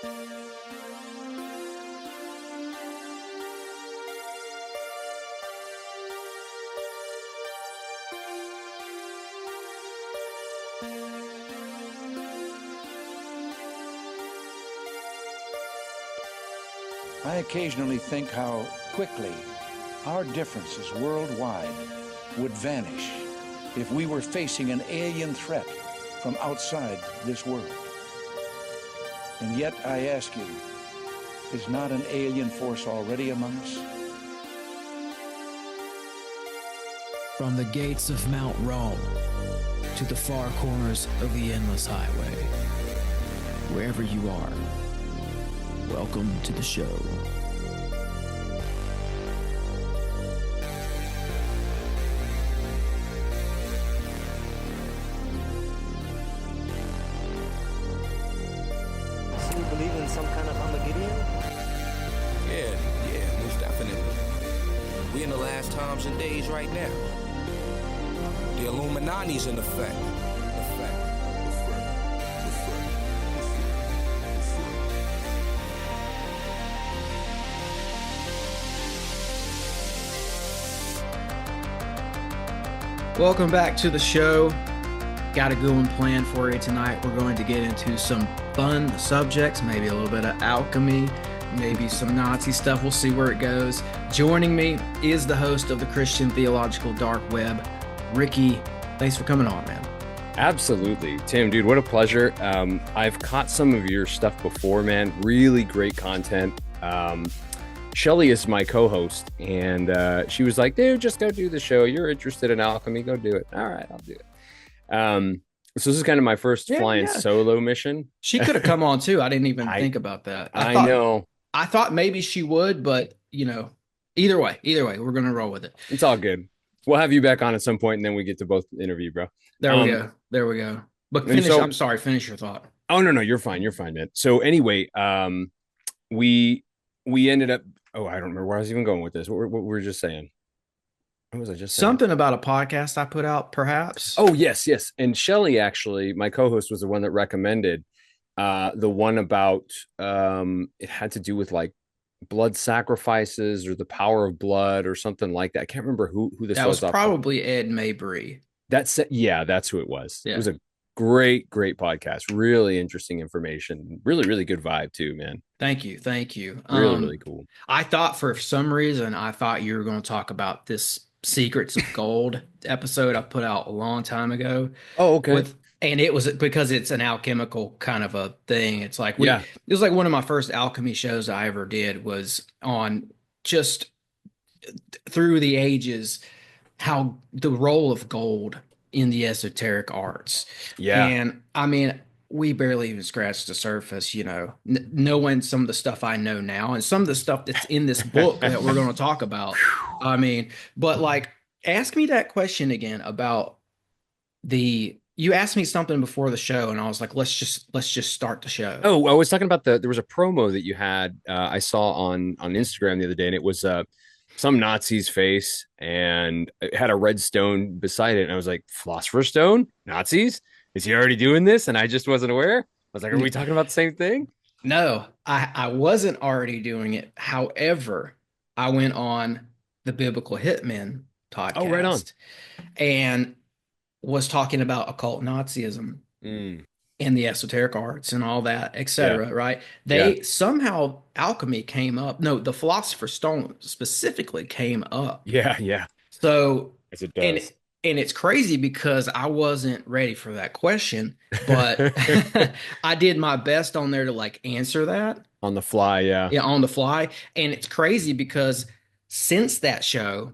I occasionally think how quickly our differences worldwide would vanish if we were facing an alien threat from outside this world. And yet I ask you, is not an alien force already among us? From the gates of Mount Rome to the far corners of the endless highway, wherever you are, welcome to the show. So you believe in some kind of Armageddon? Yeah, most definitely. We in the last times and days right now. The Illuminati's in effect. Welcome back to the show. Got a good one planned for you tonight. We're going to get into some fun subjects, maybe a little bit of alchemy, maybe some Nazi stuff. We'll see where it goes. Joining me is the host of the Christian Theological Darkweb, Ricky. Thanks for coming on, man. Absolutely. Tim, dude, what a pleasure. I've caught some of your stuff before, man. Really great content. Shelly is my co-host, and she was like, dude, just go do the show. You're interested in alchemy, go do it. All right, I'll do it. So this is kind of my first flying solo mission. She could have come on too. I didn't even think about that. I know. I thought maybe she would, but either way, we're going to roll with it. It's all good. We'll have you back on at some point, and then we get to both interview, bro. There we go. But finish. I'm sorry. Finish your thought. Oh, no, you're fine. You're fine, man. So anyway, we ended up, I don't remember where I was even going with this. What we were just saying. What was I just saying? Something about a podcast I put out, perhaps. Oh, yes. And Shelly, actually, my co-host, was the one that recommended the one about, it had to do with like blood sacrifices or the power of blood or something like that. I can't remember who this was. That was probably Ed Mabry. That's who it was. Yeah. It was a great podcast. Really interesting information. Really good vibe too, man. Thank you. Really cool. I thought for some reason, you were going to talk about this Secrets of Gold episode I put out a long time ago. Oh, okay. And it was because it's an alchemical kind of a thing. It's like, it was like one of my first alchemy shows I ever did was on just through the ages, how the role of gold in the esoteric arts. Yeah. And I mean, we barely even scratched the surface, knowing some of the stuff I know now and some of the stuff that's in this book that we're going to talk about. I mean, but like, ask me that question again about you asked me something before the show and I was like, let's just start the show. Oh, I was talking about there was a promo that you had, I saw on Instagram the other day, and it was some Nazi's face and it had a red stone beside it. And I was like, Philosopher's Stone? Nazis? Is he already doing this? And I just wasn't aware. I was like, are we talking about the same thing? No, I wasn't already doing it. However, I went on the Biblical Hitmen podcast. Oh, right on. And was talking about occult Nazism and the esoteric arts and all that, etc. Right? Somehow alchemy came up. No, the Philosopher's Stone specifically came up. Yeah. So, as it does. And it's crazy because I wasn't ready for that question, but I did my best on there to like answer that on the fly. Yeah, on the fly. And it's crazy because since that show,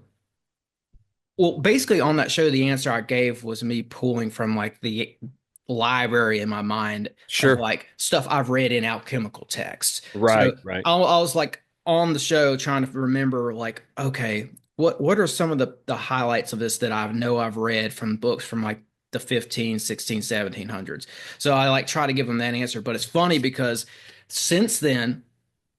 well, basically on that show, the answer I gave was me pulling from like the library in my mind, of like stuff I've read in alchemical texts. Right. I was like on the show trying to remember, like, okay, what are some of the highlights of this that I know I've read from books from like the 15, 16, 1700s. So I like try to give them that answer. But it's funny because since then,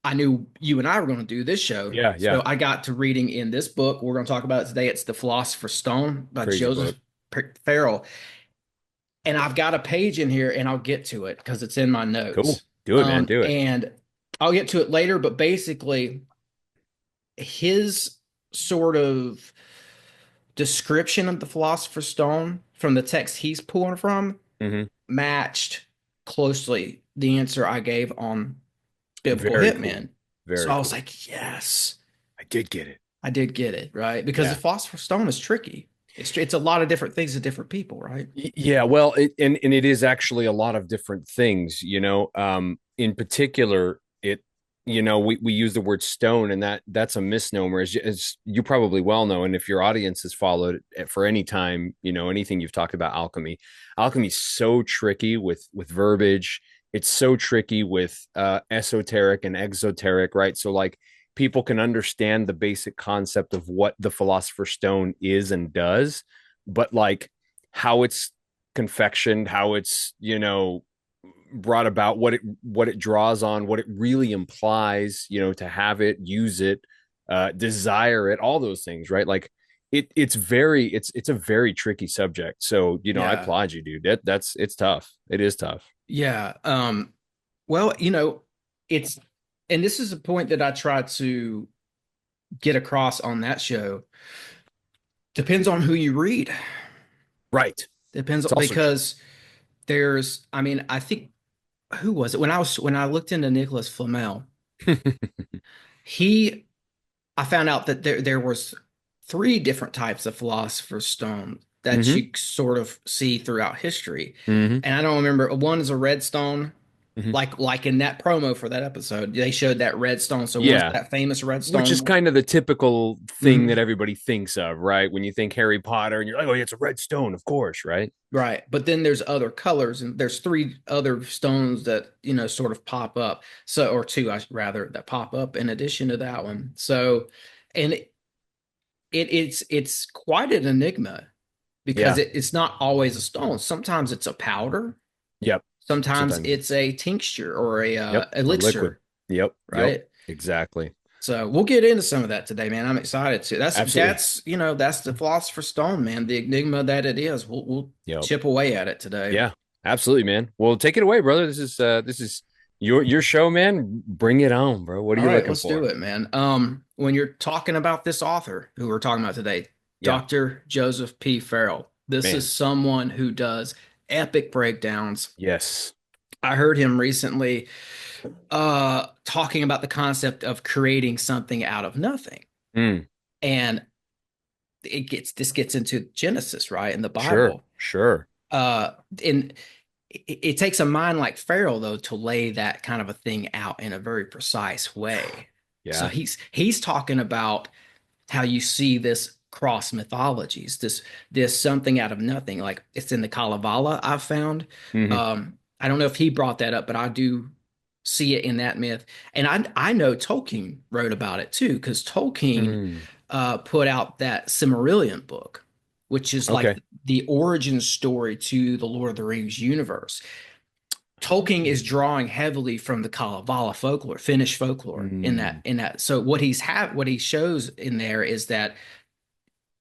I knew you and I were going to do this show. Yeah. So I got to reading in this book. We're going to talk about it today. It's The Philosopher's Stone by Joseph Farrell. And I've got a page in here, and I'll get to it because it's in my notes. Cool. Do it, man. Do it. And I'll get to it later, but basically, his sort of description of the Philosopher's Stone from the text he's pulling from Hmm. matched closely the answer I gave on Biblical Very cool. Hitman. So Very I was cool. like, yes, I did get it. I did get it, right? Because the Yeah. Philosopher's Stone is tricky. It's a lot of different things to different people, right? Yeah, well, and it is actually a lot of different things, in particular, we use the word stone, and that's a misnomer, as you probably well know. And if your audience has followed it for any time, anything you've talked about alchemy's so tricky with verbiage. It's so tricky with esoteric and exoteric, right? So like people can understand the basic concept of what the Philosopher's Stone is and does, but like how it's confectioned, how it's, brought about, what it draws on, what it really implies, to have it, use it, desire it, all those things, right? Like it's a very tricky subject. So, I Yeah. applaud you, dude. It's tough. It is tough. Yeah. Well, it's, and this is a point that I try to get across on that show. Depends on who you read. Right. Depends It's also because I mean, I think, who was it? When I looked into Nicholas Flamel, true. he, I found out that there was three different types of Philosopher's Stone that Hmm. you sort of see throughout history. Hmm. And I don't remember, one is a red stone, Hmm. like in that promo for that episode, they showed that red stone. So one's Yeah. that famous red Which is stone. kind of the typical thing Mhm. that everybody thinks of, right? When you think Harry Potter and you're like, oh, yeah, it's a red stone, of course, right? Right. But then there's other colors, and there's three other stones that, sort of pop up. So, or two, rather, that pop up in addition to that one. So, and it's quite an enigma because Yeah. it's not always a stone. Sometimes it's a powder. Yep. Sometimes Sometimes it's a tincture or a yep, or liquid. elixir, Yep, yep, right? exactly. So we'll get into some of that today, man. I'm excited to. Absolutely. That's the Philosopher's Stone, man. The enigma that it is. We'll Yep. chip away at it today. Yeah, absolutely, man. Well, take it away, brother. This is your show, man. Bring it on, bro. What are All you right, looking let's do for? it, man. When you're talking about this author who we're talking about today, Yeah, Dr. Joseph P. Farrell, this man. is someone who does epic breakdowns. Yes. I heard him recently talking about the concept of creating something out of nothing. Mm, And this gets into Genesis, right? In the sure, Bible. sure. And it takes a mind like Farrell, though, to lay that kind of a thing out in a very precise way. So Yeah. he's talking about how you see this cross mythologies, this something out of nothing, like it's in the Kalevala I've found. Hmm. I don't know if he brought that up, but I do see it in that myth. And I know Tolkien wrote about it too, because Tolkien Mm. put out that Silmarillion book, which is like Okay. the origin story to the Lord of the Rings universe. Tolkien is drawing heavily from the Kalevala folklore, Finnish folklore in that Mm. in that. So what he shows in there is that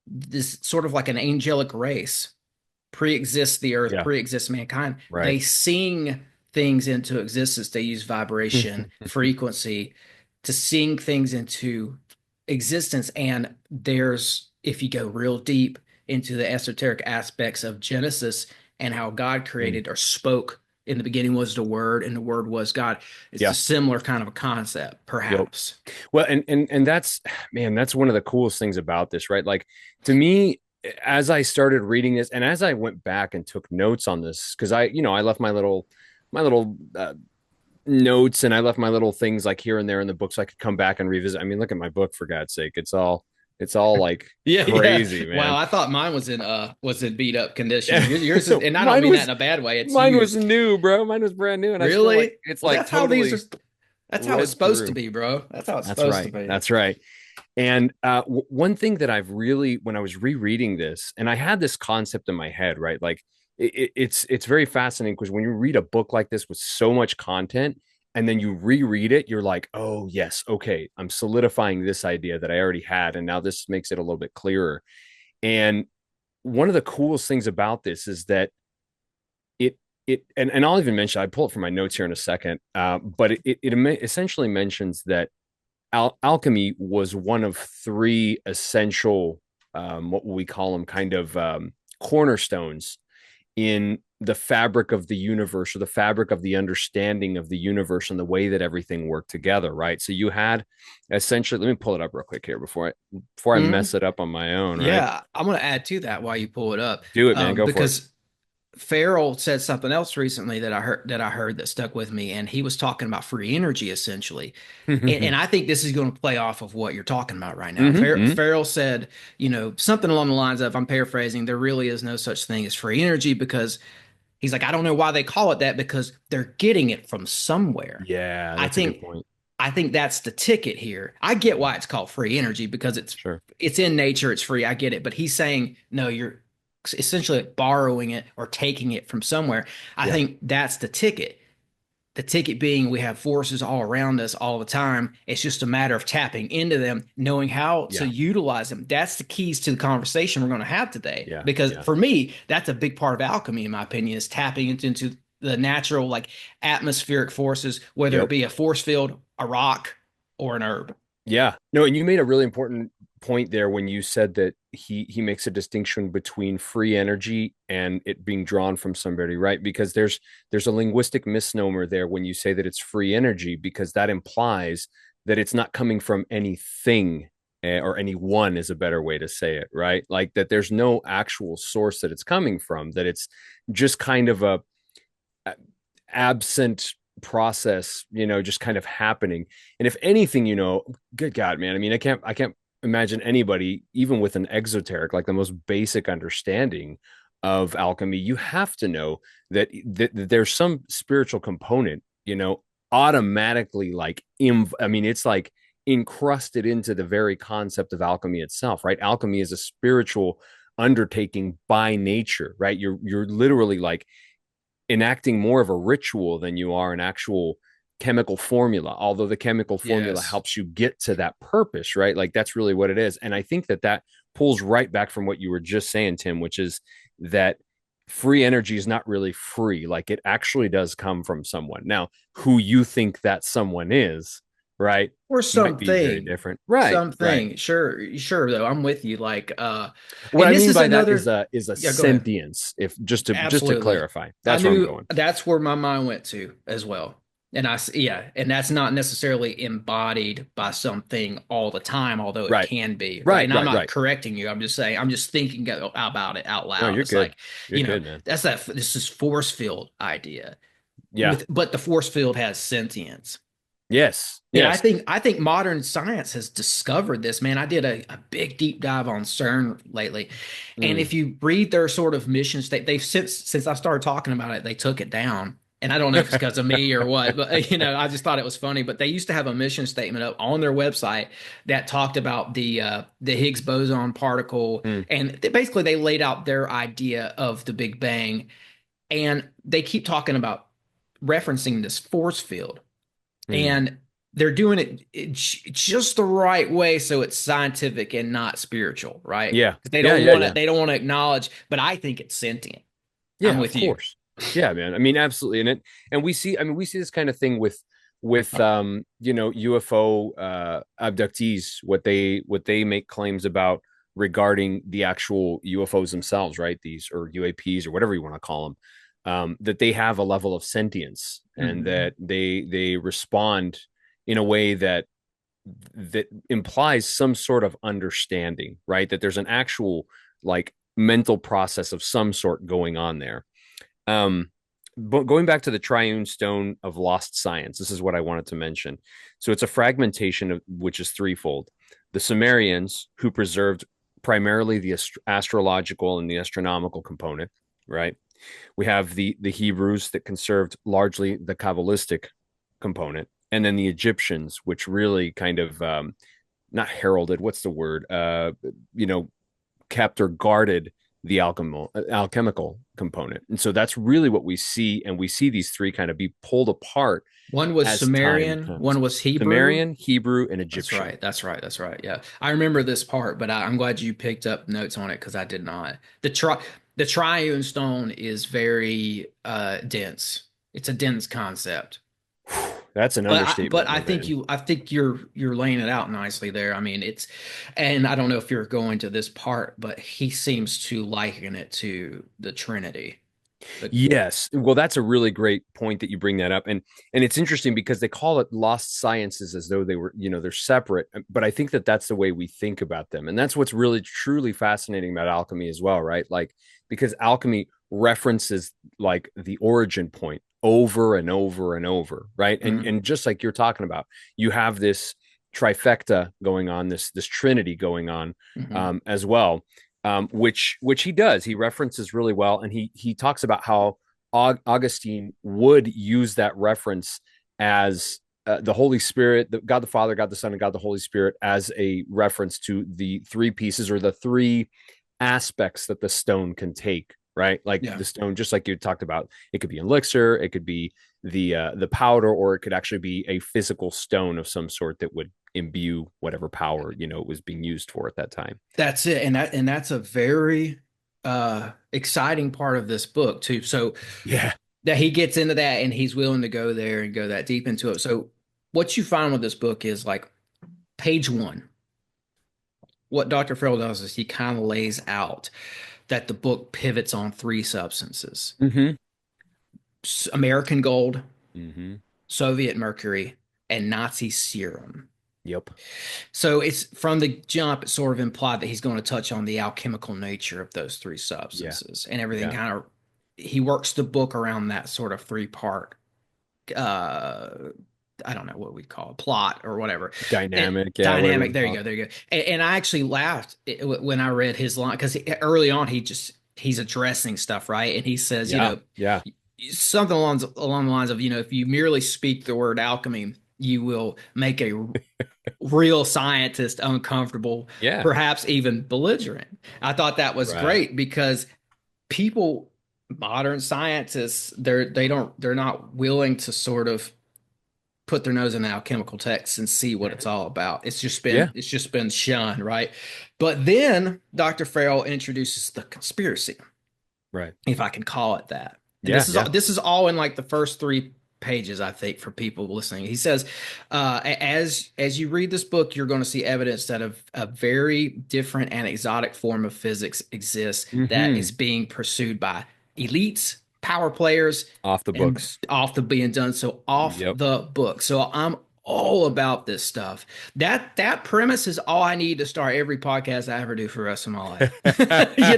this sort of like an angelic race pre-exists the earth, Yeah. pre-exists mankind. Right. They sing things into existence. They use vibration, frequency to sing things into existence. And there's, if you go real deep into the esoteric aspects of Genesis and how God Mm. created or spoke, in the beginning was the Word, and the Word was God. It's a Yeah. similar kind of a concept, Yep. perhaps. Well, and that's, man, that's one of the coolest things about this, right? Like to me, as I started reading this and as I went back and took notes on this, because I left my little notes, and I left my little things like here and there in the book so I could come back and revisit. I mean, look at my book, for God's sake. It's all like Yeah, yeah. crazy, Wow, man. I thought mine was in beat up condition. Yours is, and I don't Mine mean that was in a bad way. It's mine was used. new, bro. Mine was brand new, and I still like Really? it's Well, like totally that's how it's read supposed to through. be, bro. That's how it's That's supposed to right. be. That's right. And one thing that I've really, when I was rereading this, and I had this concept in my head, right? Like it's very fascinating because when you read a book like this with so much content, and then you reread it, you're like, oh yes, okay, I'm solidifying this idea that I already had, and now this makes it a little bit clearer. And one of the coolest things about this is that it and I'll even mention, I pull it from my notes here in a second, but it essentially mentions that alchemy was one of three essential, what we call them, kind of cornerstones in the fabric of the universe, or the fabric of the understanding of the universe and the way that everything worked together, right? So you had essentially, let me pull it up real quick here before I Mhm. mess it up on my own, right? Yeah, I'm going to add to that while you pull it up, Do it, man. Go for because Farrell said something else recently that I heard that stuck with me, and he was talking about free energy essentially, and it. I think this is going to play off of what you're talking about right now. Hmm. Farrell said, something along the lines of, I'm paraphrasing, there really is no such thing as free energy because he's like, I don't know why they call it that because they're getting it from somewhere. Yeah, I that's a good think point. I think that's the ticket here. I get why it's called free energy because it's Sure. it's in nature, it's free. I get it, but he's saying no, you're essentially borrowing it or taking it from somewhere. I Yeah. think that's the ticket. The ticket being we have forces all around us all the time. It's just a matter of tapping into them, knowing how to Yeah. utilize them. That's the keys to the conversation we're going to have today. Yeah. Because Yeah. for me, that's a big part of alchemy, in my opinion, is tapping into the natural, like atmospheric forces, whether it Yep. be a force field, a rock, or an herb. Yeah. No, and you made a really important point there when you said that he makes a distinction between free energy and it being drawn from somebody, right? Because there's a linguistic misnomer there when you say that it's free energy, because that implies that it's not coming from anything, or anyone is a better way to say it, right? Like that there's no actual source that it's coming from, that it's just kind of a absent process, just kind of happening. And if anything, good God, man, I mean, I can't imagine anybody, even with an exoteric, like the most basic understanding of alchemy, you have to know that there's some spiritual component, automatically, like, I mean, it's like encrusted into the very concept of alchemy itself, right? Alchemy is a spiritual undertaking by nature, right? You're literally like enacting more of a ritual than you are an actual chemical formula, although the chemical formula Yes. helps you get to that purpose, right? Like that's really what it is. And I think that pulls right back from what you were just saying, Tim, which is that free energy is not really free. Like it actually does come from someone. Now, who you think that someone is, right, Or might be very something. different. Right, right. Something. Sure, sure though. I'm with you. Like What and I this mean is by that is another. a Yeah, go ahead. sentience, if just to Absolutely. clarify. I That's where I'm knew going. that's where my mind went to as well. Yeah, and that's not necessarily embodied by something all the time, although it Right. can be, right? Right, And I'm right, not right. correcting you. I'm just saying, I'm just thinking about it out No, loud. you're It's good. like, You're good, man. that's this is force field idea Yeah. but the force field has sentience. Yes. And Yes. I think modern science has discovered this, man. I did a big deep dive on CERN lately. And Mm. if you read their sort of mission state, they've since I started talking about it, they took it down. And I don't know if it's because of me or what, but I just thought it was funny. But they used to have a mission statement up on their website that talked about the Higgs boson particle, Mm. and basically they laid out their idea of the Big Bang. And they keep talking about referencing this force field, Mm. and they're doing it just the right way so it's scientific and not spiritual, right? Yeah. They Yeah. don't Yeah. want to Yeah. they don't want to acknowledge, but I think it's sentient. I'm Yeah. Of with you. course. Yeah, man. I mean, absolutely. And we see. I mean, we see this kind of thing with UFO abductees. What they make claims about regarding the actual UFOs themselves, right? These, or UAPs, or whatever you want to call them. That they have a level of sentience, and Mhm. that they respond in a way that implies some sort of understanding, right? That there's an actual, like, mental process of some sort going on there. Um, but going back to the triune stone of lost science, this is what I wanted to mention. So it's a fragmentation of which is threefold. The Sumerians, who preserved primarily the astrological and the astronomical component, right? We have the Hebrews that conserved largely the Kabbalistic component, and then the Egyptians, which really kind of not heralded, what's the word? You know, kept or guarded the alchemical component. And so that's really what we see, and we see these three kind of be pulled apart One was as time Sumerian, comes. one was Hebrew. Sumerian, Hebrew, and That's Egyptian. right. That's right. That's right. Yeah. I remember this part, but I'm glad you picked up notes on it because I did not. The triune stone is very dense. It's a dense concept. That's an But understatement, my man. I think you're laying it out nicely there. I mean, it's, and I don't know if you're going to this part, but he seems to liken it to the Trinity. The, Yes. Well, that's a really great point that you bring that up. And it's interesting because they call it lost sciences as though they were, they're separate, but I think that that's the way we think about them. And that's what's really truly fascinating about alchemy as well, right? Like because alchemy references like the origin point over and over and over, right? And just like you're talking about, you have this trifecta going on, this trinity going on as well, which he does. He references really well, and he talks about how Augustine would use that reference as the Holy Spirit, God the Father, God the Son, and God the Holy Spirit, as a reference to the three pieces or the three aspects that the stone can take. Right, like the stone, just like you talked about, it could be an elixir, it could be the powder, or it could actually be a physical stone of some sort that would imbue whatever power it was being used for at that time. That's it, and that's a very exciting part of this book too. So Yeah. that he gets into that, and he's willing to go there and go that deep into it. So what you find with this book is like page one. What Dr. Farrell does is he kind of lays out that the book pivots on three substances: American gold, Soviet mercury, and Nazi serum. Yep. So it's from the jump, it's sort of implied that he's going to touch on the alchemical nature of those three substances and everything. Kind of, he works the book around that sort of three-part, I don't know what we call it, plot or whatever. Dynamic. Dynamic. There you go. There you go. And I actually laughed when I read his line, because early on he's addressing stuff, right? And he says, something along the lines of, if you merely speak the word alchemy, you will make a real scientist uncomfortable, perhaps even belligerent. I thought that was great, because people, modern scientists, they're not willing to sort of put their nose in the alchemical text and see what it's all about. It's just been shunned, right? But then Dr. Farrell introduces the conspiracy, right? If I can call it that. This is all in like the first 3 pages, I think, for people listening. He says, as you read this book, you're going to see evidence that a very different and exotic form of physics exists that is being pursued by elites, power players, off the books, the book. So I'm all about this stuff. That premise is all I need to start every podcast I ever do for the rest of my life.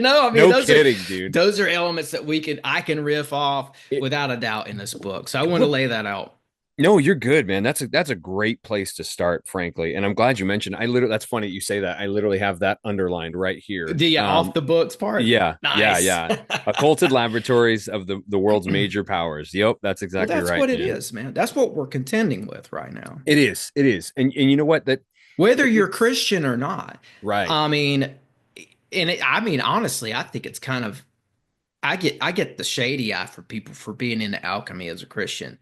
No kidding, dude. Those are elements that I can riff off without a doubt in this book. So I want to lay that out. No, you're good, man. That's a great place to start, frankly. And I'm glad you mentioned. That's funny you say that. I literally have that underlined right here. The off the books part. Yeah, nice. yeah. Occulted laboratories of the world's major powers. Yep, that's exactly right. That's what it is, man. That's what we're contending with right now. It is. And you know what? That whether you're Christian or not, right? I mean, honestly, I think it's kind of, I get the shady eye for people for being into alchemy as a Christian.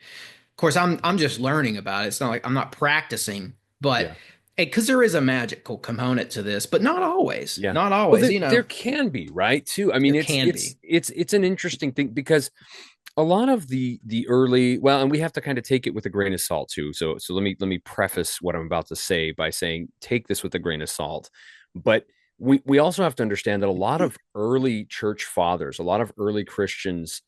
Of course, I'm just learning about it. It's not like I'm not practicing, but because there is a magical component to this, but not always. Yeah. Not always. Well, there can be, right? Too. I mean, it's an interesting thing, because a lot of the early, well, and we have to kind of take it with a grain of salt too. So let me preface what I'm about to say by saying take this with a grain of salt, but we also have to understand that a lot of early church fathers, a lot of early Christians,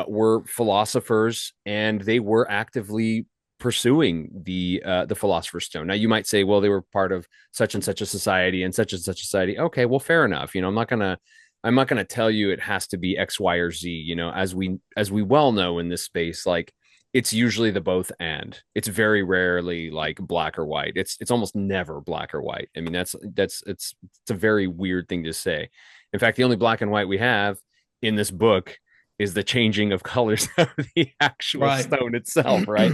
were philosophers, and they were actively pursuing the Philosopher's Stone. Now, you might say, well, they were part of such and such a society and such society. Okay, well, fair enough. I'm not gonna tell you it has to be X, Y, or Z. As we well know in this space, like it's usually the both and. It's very rarely like black or white. It's almost never black or white. I mean, it's a very weird thing to say. In fact, the only black and white we have in this book is the changing of colors of the actual stone itself, right?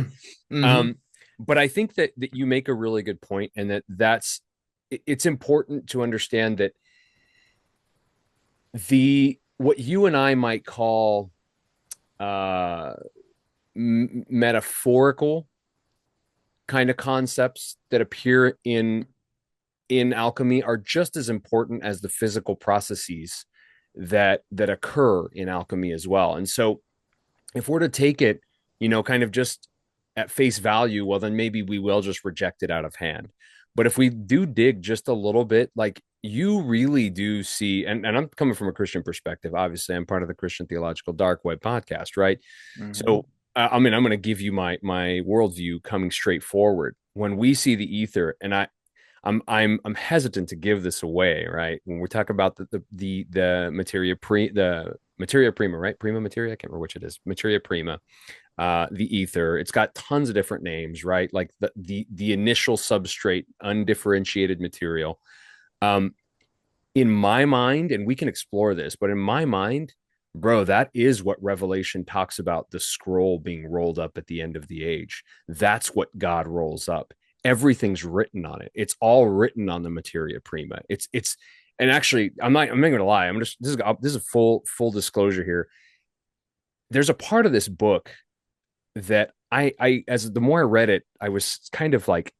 But I think that you make a really good point, and it's important to understand that what you and I might call metaphorical kind of concepts that appear in alchemy are just as important as the physical processes that occur in alchemy as well. And so if we're to take it, kind of just at face value, well, then maybe we will just reject it out of hand. But if we do dig just a little bit, like you really do see, and I'm coming from a Christian perspective, obviously, I'm part of the Christian Theological Darkweb podcast, right? Mm-hmm. So, I'm going to give you my worldview coming straight forward. When we see the ether, and I'm hesitant to give this away, right? When we talk about the materia prima, right? Prima materia, I can't remember which it is. Materia prima, the ether. It's got tons of different names, right? Like the initial substrate, undifferentiated material. In my mind, and we can explore this, but in my mind, bro, that is what Revelation talks about, the scroll being rolled up at the end of the age. That's what God rolls up. Everything's written on it. It's all written on the materia prima. It's and actually, I'm not gonna lie. This is a full disclosure here. There's a part of this book that I as the more I read it, I was kind of like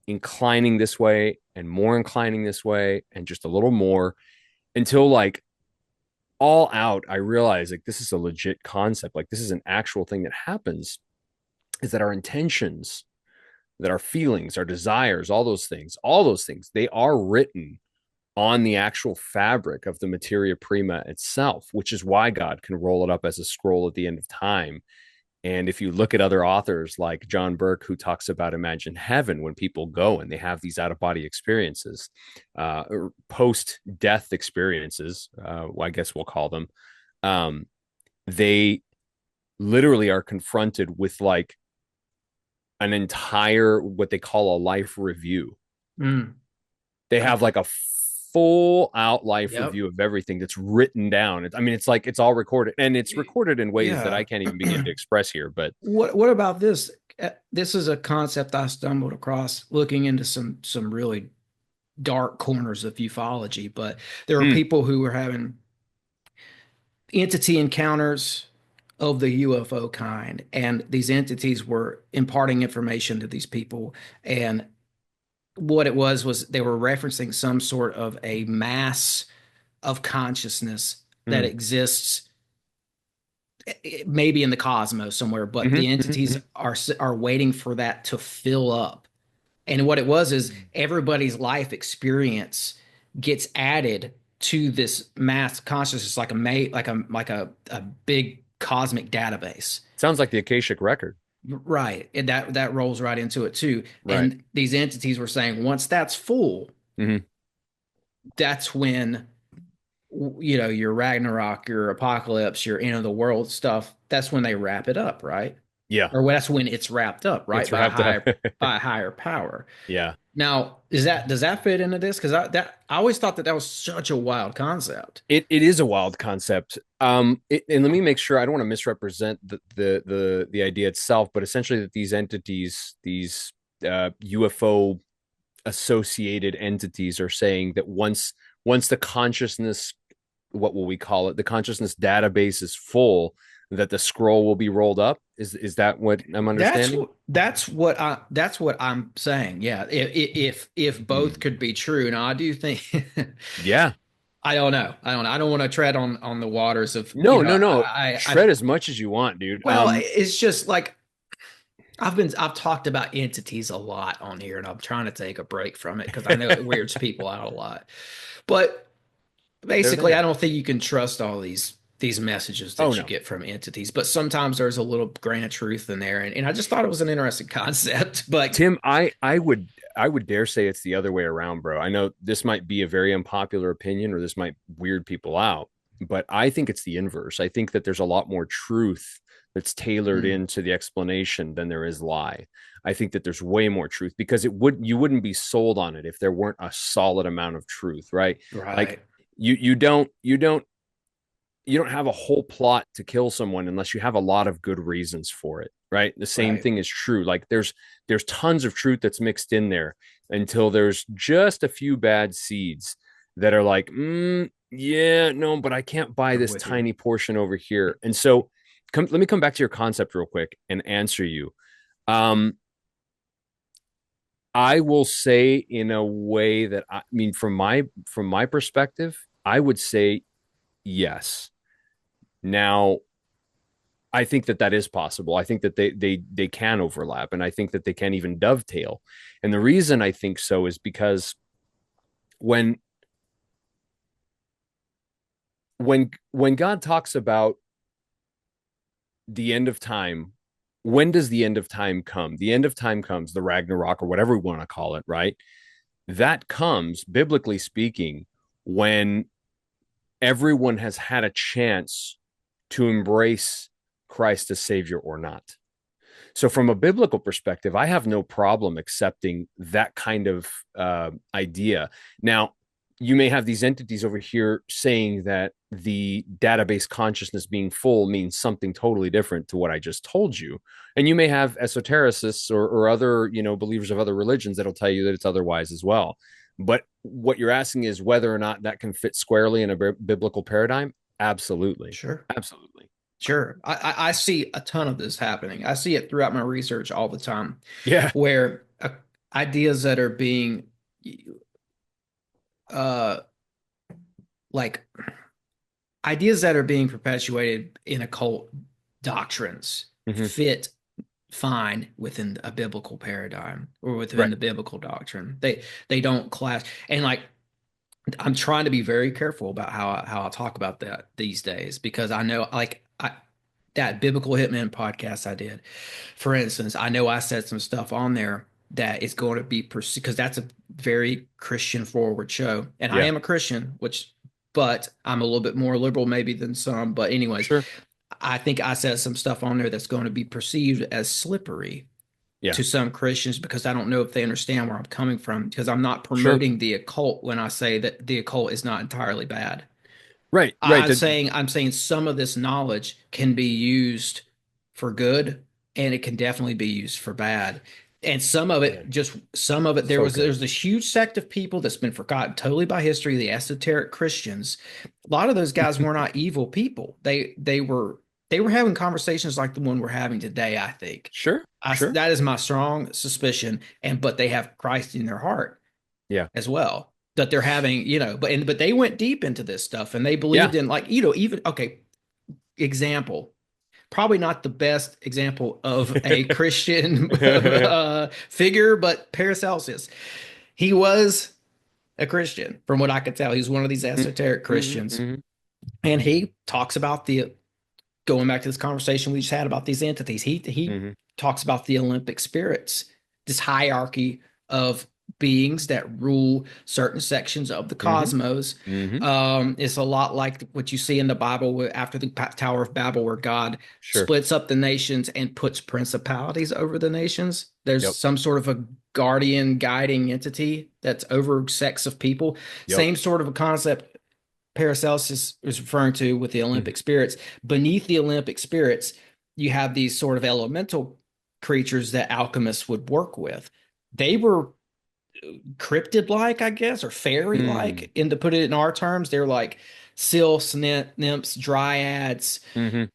inclining this way and more inclining this way and just a little more until like all out, I realized like this is a legit concept. Like this is an actual thing that happens, is that our intentions, that our feelings, our desires, all those things, they are written on the actual fabric of the materia prima itself, which is why God can roll it up as a scroll at the end of time. And if you look at other authors like John Burke, who talks about imagine heaven when people go and they have these out of body experiences, post death experiences, I guess we'll call them, they literally are confronted with like an entire, what they call a life review. They have like a full out life review of everything that's written down. I mean, it's like it's all recorded, and it's recorded in ways that I can't even begin to express here. But what about this? This is a concept I stumbled across looking into some really dark corners of ufology. But there are people who were having entity encounters of the UFO kind, and these entities were imparting information to these people. And what it was they were referencing some sort of a mass of consciousness that exists maybe in the cosmos somewhere, but the entities are waiting for that to fill up. And what it was is everybody's life experience gets added to this mass consciousness, like a big cosmic database. Sounds like the Akashic record. Right. And that rolls right into it too. Right. And these entities were saying once that's full, that's when, your Ragnarok, your apocalypse, your end of the world stuff, that's when they wrap it up, right? Yeah. Or that's when it's wrapped up, right? It's wrapped up. By a higher power. Yeah. Now, does that fit into this? Because I always thought that was such a wild concept. It is a wild concept. And let me make sure I don't want to misrepresent the idea itself, but essentially that these entities, these UFO associated entities, are saying that once the consciousness, what will we call it, the consciousness database is full, that the scroll will be rolled up. Is that what I'm understanding? That's what I'm saying. Yeah. If both could be true. Now I do think yeah. I don't know. I don't want to tread on the waters of no. Tread as much as you want, dude. Well, it's just like I've talked about entities a lot on here, and I'm trying to take a break from it because I know it weirds people out a lot. But basically, I don't think you can trust all these messages that you get from entities. But sometimes there's a little grain of truth in there, and I just thought it was an interesting concept. But Tim, I would dare say it's the other way around, bro. I know this might be a very unpopular opinion, or this might weird people out, but I think it's the inverse. I think that there's a lot more truth that's tailored into the explanation than there is lie. I think that there's way more truth, because you wouldn't be sold on it if there weren't a solid amount of truth, right? Like you don't have a whole plot to kill someone unless you have a lot of good reasons for it, right? The same thing is true. Like there's tons of truth that's mixed in there until there's just a few bad seeds that are like, yeah, no, but I can't buy this tiny portion over here. And so let me come back to your concept real quick and answer you. I will say in a way that, I mean, from my perspective, I would say Yes. Now, I think that that is possible. I think that they can overlap, and I think that they can even dovetail. And the reason I think so is because when when God talks about the end of time, when does the end of time come? The end of time comes, the Ragnarok or whatever we want to call it, right? That comes, biblically speaking, when everyone has had a chance to embrace Christ as Savior or not. So, from a biblical perspective, I have no problem accepting that kind of idea. Now, you may have these entities over here saying that the database consciousness being full means something totally different to what I just told you. And you may have esotericists or other, believers of other religions that'll tell you that it's otherwise as well. But what you're asking is whether or not that can fit squarely in a biblical paradigm. Absolutely. Sure. Absolutely. Sure. I see a ton of this happening. I see it throughout my research all the time, Yeah. where ideas that are being uh like ideas that are being perpetuated in occult doctrines Mm-hmm. fit fine within a biblical paradigm or within Right. the biblical doctrine. They don't clash. And like I'm trying to be very careful about how I talk about that these days, because I know that Biblical Hitman podcast I did, for instance, I know I said some stuff on there that is going to be pursued, because that's a very Christian forward show. And I Yeah. am a Christian, but I'm a little bit more liberal maybe than some. But anyways, Sure. I think I said some stuff on there that's going to be perceived as slippery Yeah. to some Christians, because I don't know if they understand where I'm coming from, because I'm not Sure. promoting the occult when I say that the occult is not entirely bad. Right. Right. I'm saying some of this knowledge can be used for good, and it can definitely be used for bad. And some of it, So good. there's this huge sect of people that's been forgotten totally by history, the esoteric Christians. A lot of those guys were not evil people. They were having conversations like the one we're having today, I think. Sure. Sure. That is my strong suspicion. But they have Christ in their heart Yeah. as well, that they're having, but they went deep into this stuff, and they believed Yeah. in, like, even, okay, example, probably not the best example of a Christian figure, but Paracelsus. He was a Christian, from what I could tell. He was one of these esoteric Christians. Mhm. And he talks about going back to this conversation we just had about these entities. He Mhm. talks about the Olympic spirits, this hierarchy of beings that rule certain sections of the cosmos. It's a lot like what you see in the Bible after the Tower of Babel, where God Sure. splits up the nations and puts principalities over the nations. There's Yep. some sort of a guardian guiding entity that's over sects of people. Yep. Same sort of a concept Paracelsus is referring to with the Olympic spirits. Beneath the Olympic spirits, you have these sort of elemental creatures that alchemists would work with. They were cryptid-like, I guess, or fairy-like. And to put it in our terms, they're like sylphs, nymphs, dryads,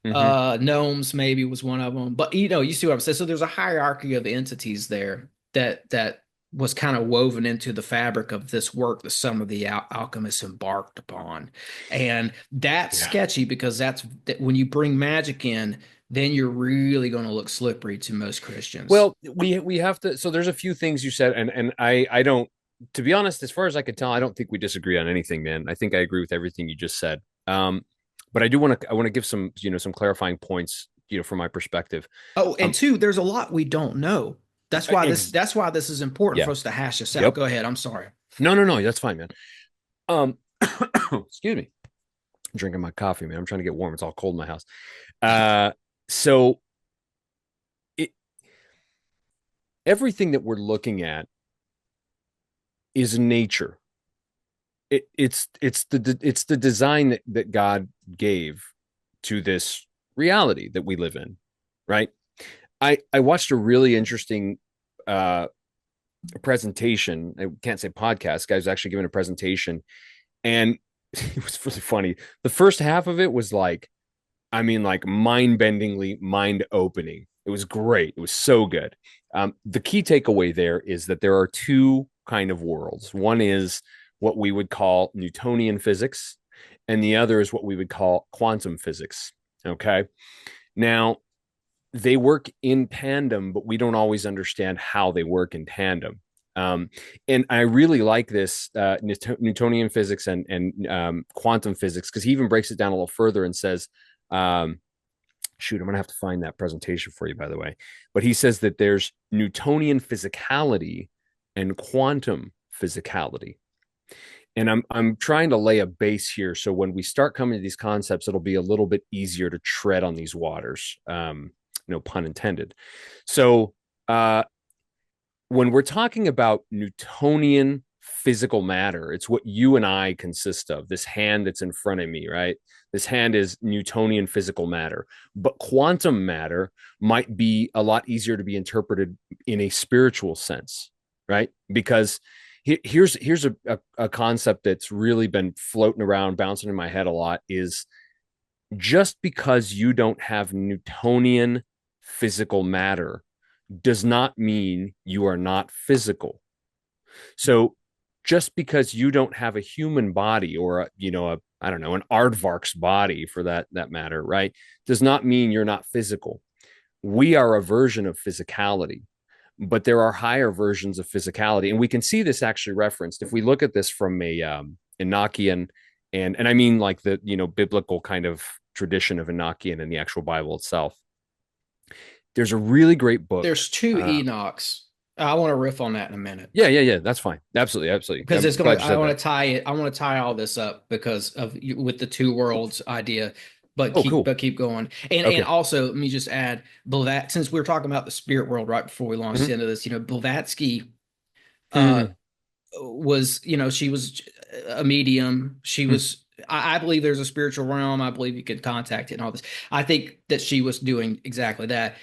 gnomes maybe was one of them. But you see what I'm saying. So there's a hierarchy of entities there that was kind of woven into the fabric of this work that some of the alchemists embarked upon. And that's sketchy, because that when you bring magic in, then you're really going to look slippery to most Christians. Well, we have to. So there's a few things you said, and I don't. To be honest, as far as I could tell, I don't think we disagree on anything, man. I think I agree with everything you just said. But I want to give some clarifying points, from my perspective. Oh, and two, there's a lot we don't know. That's why this is important for us to hash this out. Go ahead. I'm sorry. No, that's fine, man. Excuse me. I'm drinking my coffee, man. I'm trying to get warm. It's all cold in my house. So everything that we're looking at is nature. It's the design that God gave to this reality that we live in, right? I watched a really interesting presentation. I can't say podcast. Guy was actually giving a presentation, and it was really funny. The first half of it was like mind-bendingly mind-opening. It was great. It was so good. The key takeaway there is that there are two kind of worlds. One is what we would call Newtonian physics, and the other is what we would call quantum physics. Okay. Now, they work in tandem, but we don't always understand how they work in tandem. And I really like this Newtonian physics and quantum physics, because he even breaks it down a little further and says, shoot, I'm going to have to find that presentation for you, by the way. But he says that there's Newtonian physicality and quantum physicality. And I'm trying to lay a base here, so when we start coming to these concepts, it'll be a little bit easier to tread on these waters. No pun intended. So when we're talking about Newtonian physical matter, it's what you and I consist of. This hand that's in front of me, right? This hand is Newtonian physical matter. But quantum matter might be a lot easier to be interpreted in a spiritual sense, right? Because here's a concept that's really been floating around, bouncing in my head a lot, is just because you don't have Newtonian physical matter does not mean you are not physical. So just because you don't have a human body, or I don't know, an aardvark's body for that matter, right, does not mean you're not physical. We are a version of physicality, but there are higher versions of physicality, and we can see this actually referenced if we look at this from a Enochian, and I mean like the biblical kind of tradition of Enochian and the actual Bible itself. There's a really great book. There's two Enochs. I want to riff on that in a minute. Yeah. That's fine. Absolutely. Because it's going to. I want to tie it. I want to tie all this up because of with the two worlds idea. But keep going. And also, let me just add, since we were talking about the spirit world right before we launched into this, Blavatsky was, she was a medium. She was. I believe there's a spiritual realm. I believe you could contact it and all this. I think that she was doing exactly that.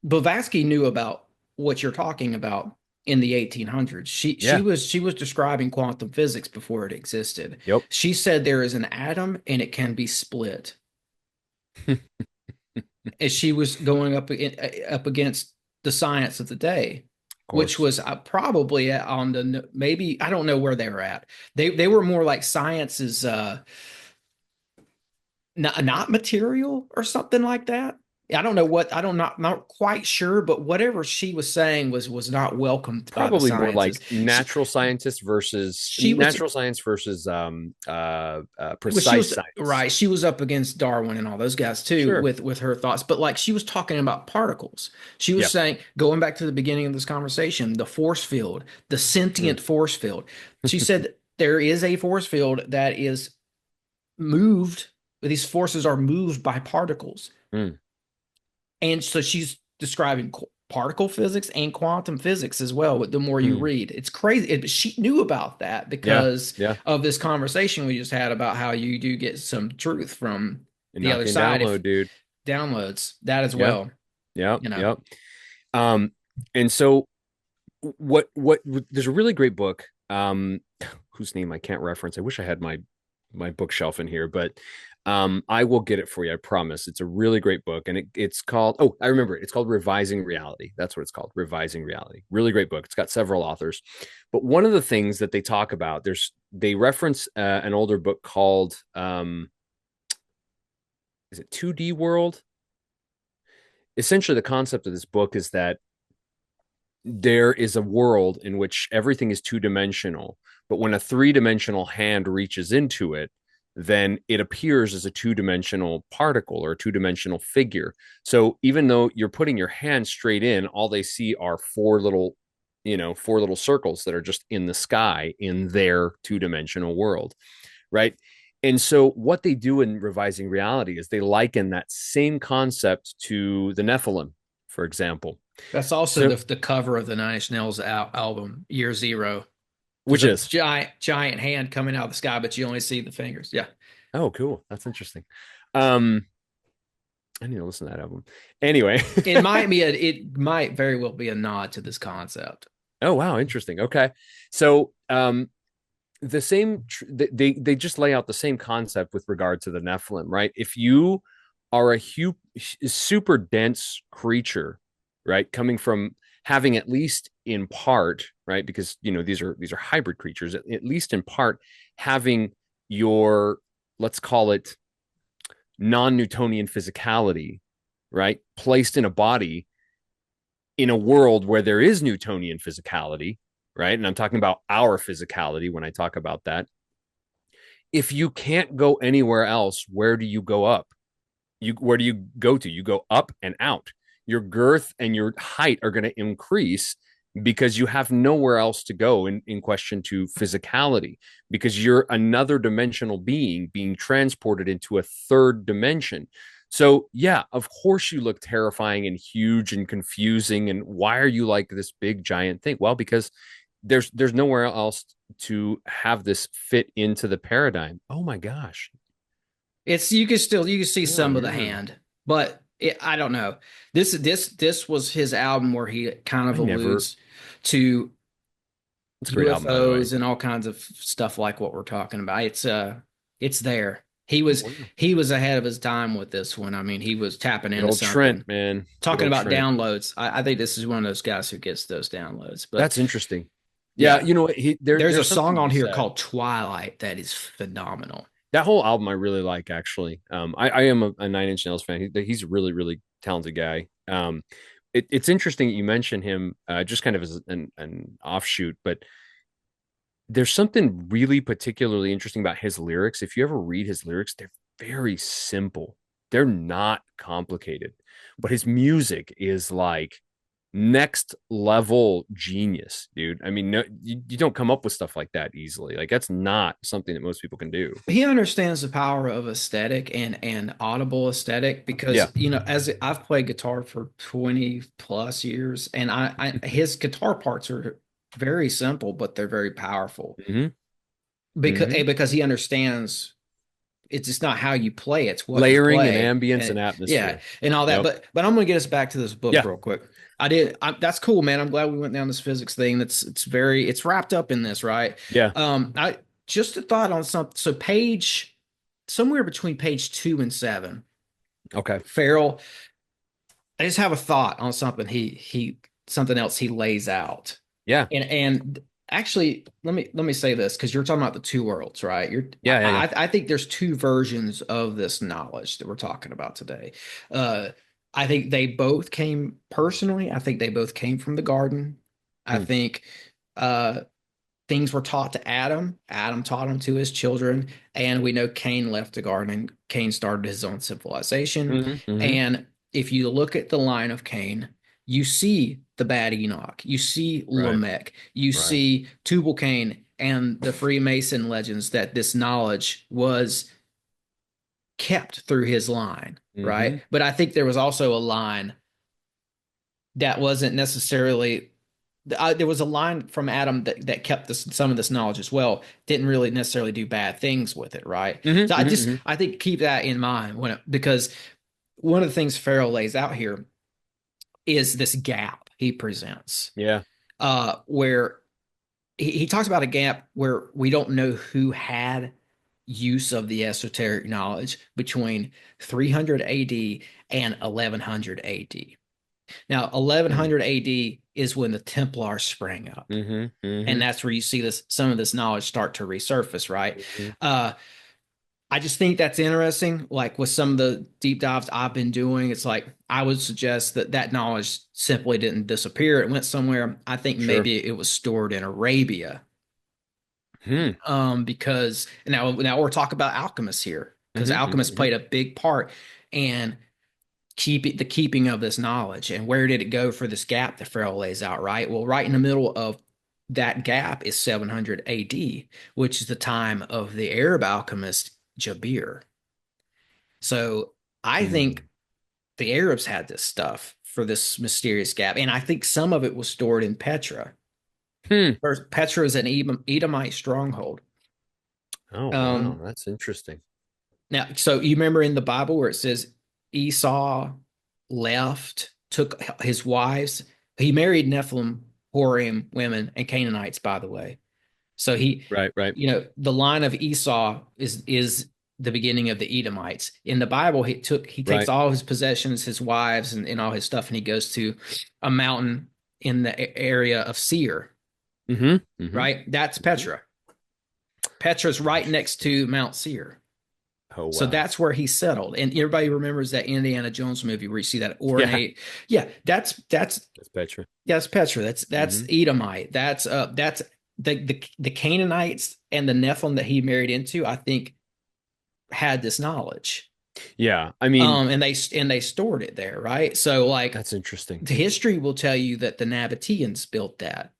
Blavatsky knew about what you're talking about in the 1800s. She was describing quantum physics before it existed. Yep. She said there is an atom and it can be split. And she was going up against the science of the day, which was probably on the, maybe, I don't know where they were at. They were more like science's not material or something like that. I don't know what, not quite sure, but whatever she was saying was not welcomed. Probably more like natural scientists versus natural science versus precise science. Right. She was up against Darwin and all those guys too, with her thoughts. But like she was talking about particles. She was saying, going back to the beginning of this conversation, the force field, the sentient force field. She said there is a force field that is moved. These forces are moved by particles. And so she's describing particle physics and quantum physics as well. The more you read, it's crazy. She knew about that because of this conversation we just had about how you do get some truth from the other side. Downloads that as well. Yeah. And so what there's a really great book, whose name I can't reference. I wish I had my bookshelf in here, but I will get it for you. I promise. It's a really great book, and it's called, I remember it. It's called Revising Reality. That's what it's called. Revising Reality. Really great book. It's got several authors, but one of the things that they talk about, they reference an older book called, is it 2D World? Essentially, the concept of this book is that there is a world in which everything is two-dimensional, but when a three-dimensional hand reaches into it, then it appears as a two-dimensional particle or a two-dimensional figure. So even though you're putting your hand straight in, all they see are four little circles that are just in the sky in their two-dimensional world, right? And so what they do in Revising Reality is they liken that same concept to the Nephilim, for example. That's also the cover of the Nine Inch Nails album, Year Zero. Which is giant hand coming out of the sky, but you only see the fingers. Yeah. Oh, cool. That's interesting. I need to listen to that album. Anyway, it might very well be a nod to this concept. Oh, wow. Interesting. Okay. So, the same, they just lay out the same concept with regard to the Nephilim, right? If you are a super dense creature, right, coming from having at least in part, right, because these are hybrid creatures, at least in part having your, let's call it, non-Newtonian physicality, right, placed in a body in a world where there is Newtonian physicality, right? And I'm talking about our physicality when I talk about that. If you can't go anywhere else, where do you go up? Where do you go to? You go up and out. Your girth and your height are going to increase because you have nowhere else to go in question to physicality, because you're another dimensional being transported into a third dimension. So yeah, of course you look terrifying and huge and confusing. And why are you like this big giant thing? Well, because there's nowhere else to have this fit into the paradigm. Oh my gosh. It's you can see some of the hand, but I don't know. This was his album where he kind of alludes to It's a great album, by the way. UFOs and all kinds of stuff like what we're talking about. It's there. He was ahead of his time with this one. I mean, he was tapping into something. Trent, man. Talking about downloads. I think this is one of those guys who gets those downloads. But that's interesting. Yeah, you know, there's a song on here called Twilight that is phenomenal. That whole album I really like, actually. I am a Nine Inch Nails fan. He's a really, really talented guy. It's interesting that you mention him just kind of as an offshoot, but there's something really particularly interesting about his lyrics. If you ever read his lyrics, they're very simple. They're not complicated, but his music is like next level genius, dude. I mean, no, you don't come up with stuff like that easily. Like, that's not something that most people can do. He understands the power of aesthetic and audible aesthetic because, you know, as I've played guitar for 20 plus years, and his guitar parts are very simple, but they're very powerful because he understands it's just not how you play, it's what layering and ambience and atmosphere. Yeah, and all that. But I'm going to get us back to this book real quick. That's cool, man. I'm glad we went down this physics thing. It's wrapped up in this, right? Yeah. I just a thought on something. So somewhere between page 2 and 7. Okay. Farrell, I just have a thought on something something else he lays out. Yeah. And actually, let me say this, because you're talking about the two worlds, right? I think there's two versions of this knowledge that we're talking about today. I think they both came personally. I think they both came from the garden. I think things were taught to Adam. Adam taught them to his children. And we know Cain left the garden and Cain started his own civilization. And if you look at the line of Cain, you see the bad Enoch, you see Lamech, you see Tubal-Cain and the Freemason legends that this knowledge was kept through his line, right? But I think there was also a line that wasn't necessarily there was a line from Adam that kept some of this knowledge as well, didn't really necessarily do bad things with it, right? So I think keep that in mind because one of the things Farrell lays out here is this gap he presents. Yeah. Where he talks about a gap where we don't know who had use of the esoteric knowledge between 300 AD and 1100 AD. Now, 1100 AD is when the Templars sprang up. And that's where you see some of this knowledge start to resurface, right? I just think that's interesting. Like with some of the deep dives I've been doing, it's like I would suggest that knowledge simply didn't disappear. It went somewhere. I think maybe it was stored in Arabia. Because now we're talking about alchemists here, because alchemists played a big part in the keeping of this knowledge. And where did it go for this gap that Farrell lays out, right? Well, right in the middle of that gap is 700 AD, which is the time of the Arab alchemist Jabir. So I think the Arabs had this stuff for this mysterious gap. And I think some of it was stored in Petra. Petra is an Edomite stronghold. Oh, wow. That's interesting. Now, so you remember in the Bible where it says Esau took his wives. He married Nephilim, Horim women, and Canaanites, by the way. So right. You know, the line of Esau is the beginning of the Edomites. In the Bible, he takes all his possessions, his wives, and all his stuff, and he goes to a mountain in the area of Seir. Right? That's Petra. Petra's right next to Mount Seir. Oh wow. So that's where he settled. And everybody remembers that Indiana Jones movie where you see that ornate. Yeah, That's Petra. that's Petra. That's Mhm. Edomite. That's the Canaanites and the Nephilim that he married into, I think, had this knowledge. Yeah, I mean, And they stored it there, right? So like that's interesting. the history will tell you that the Nabateans built that,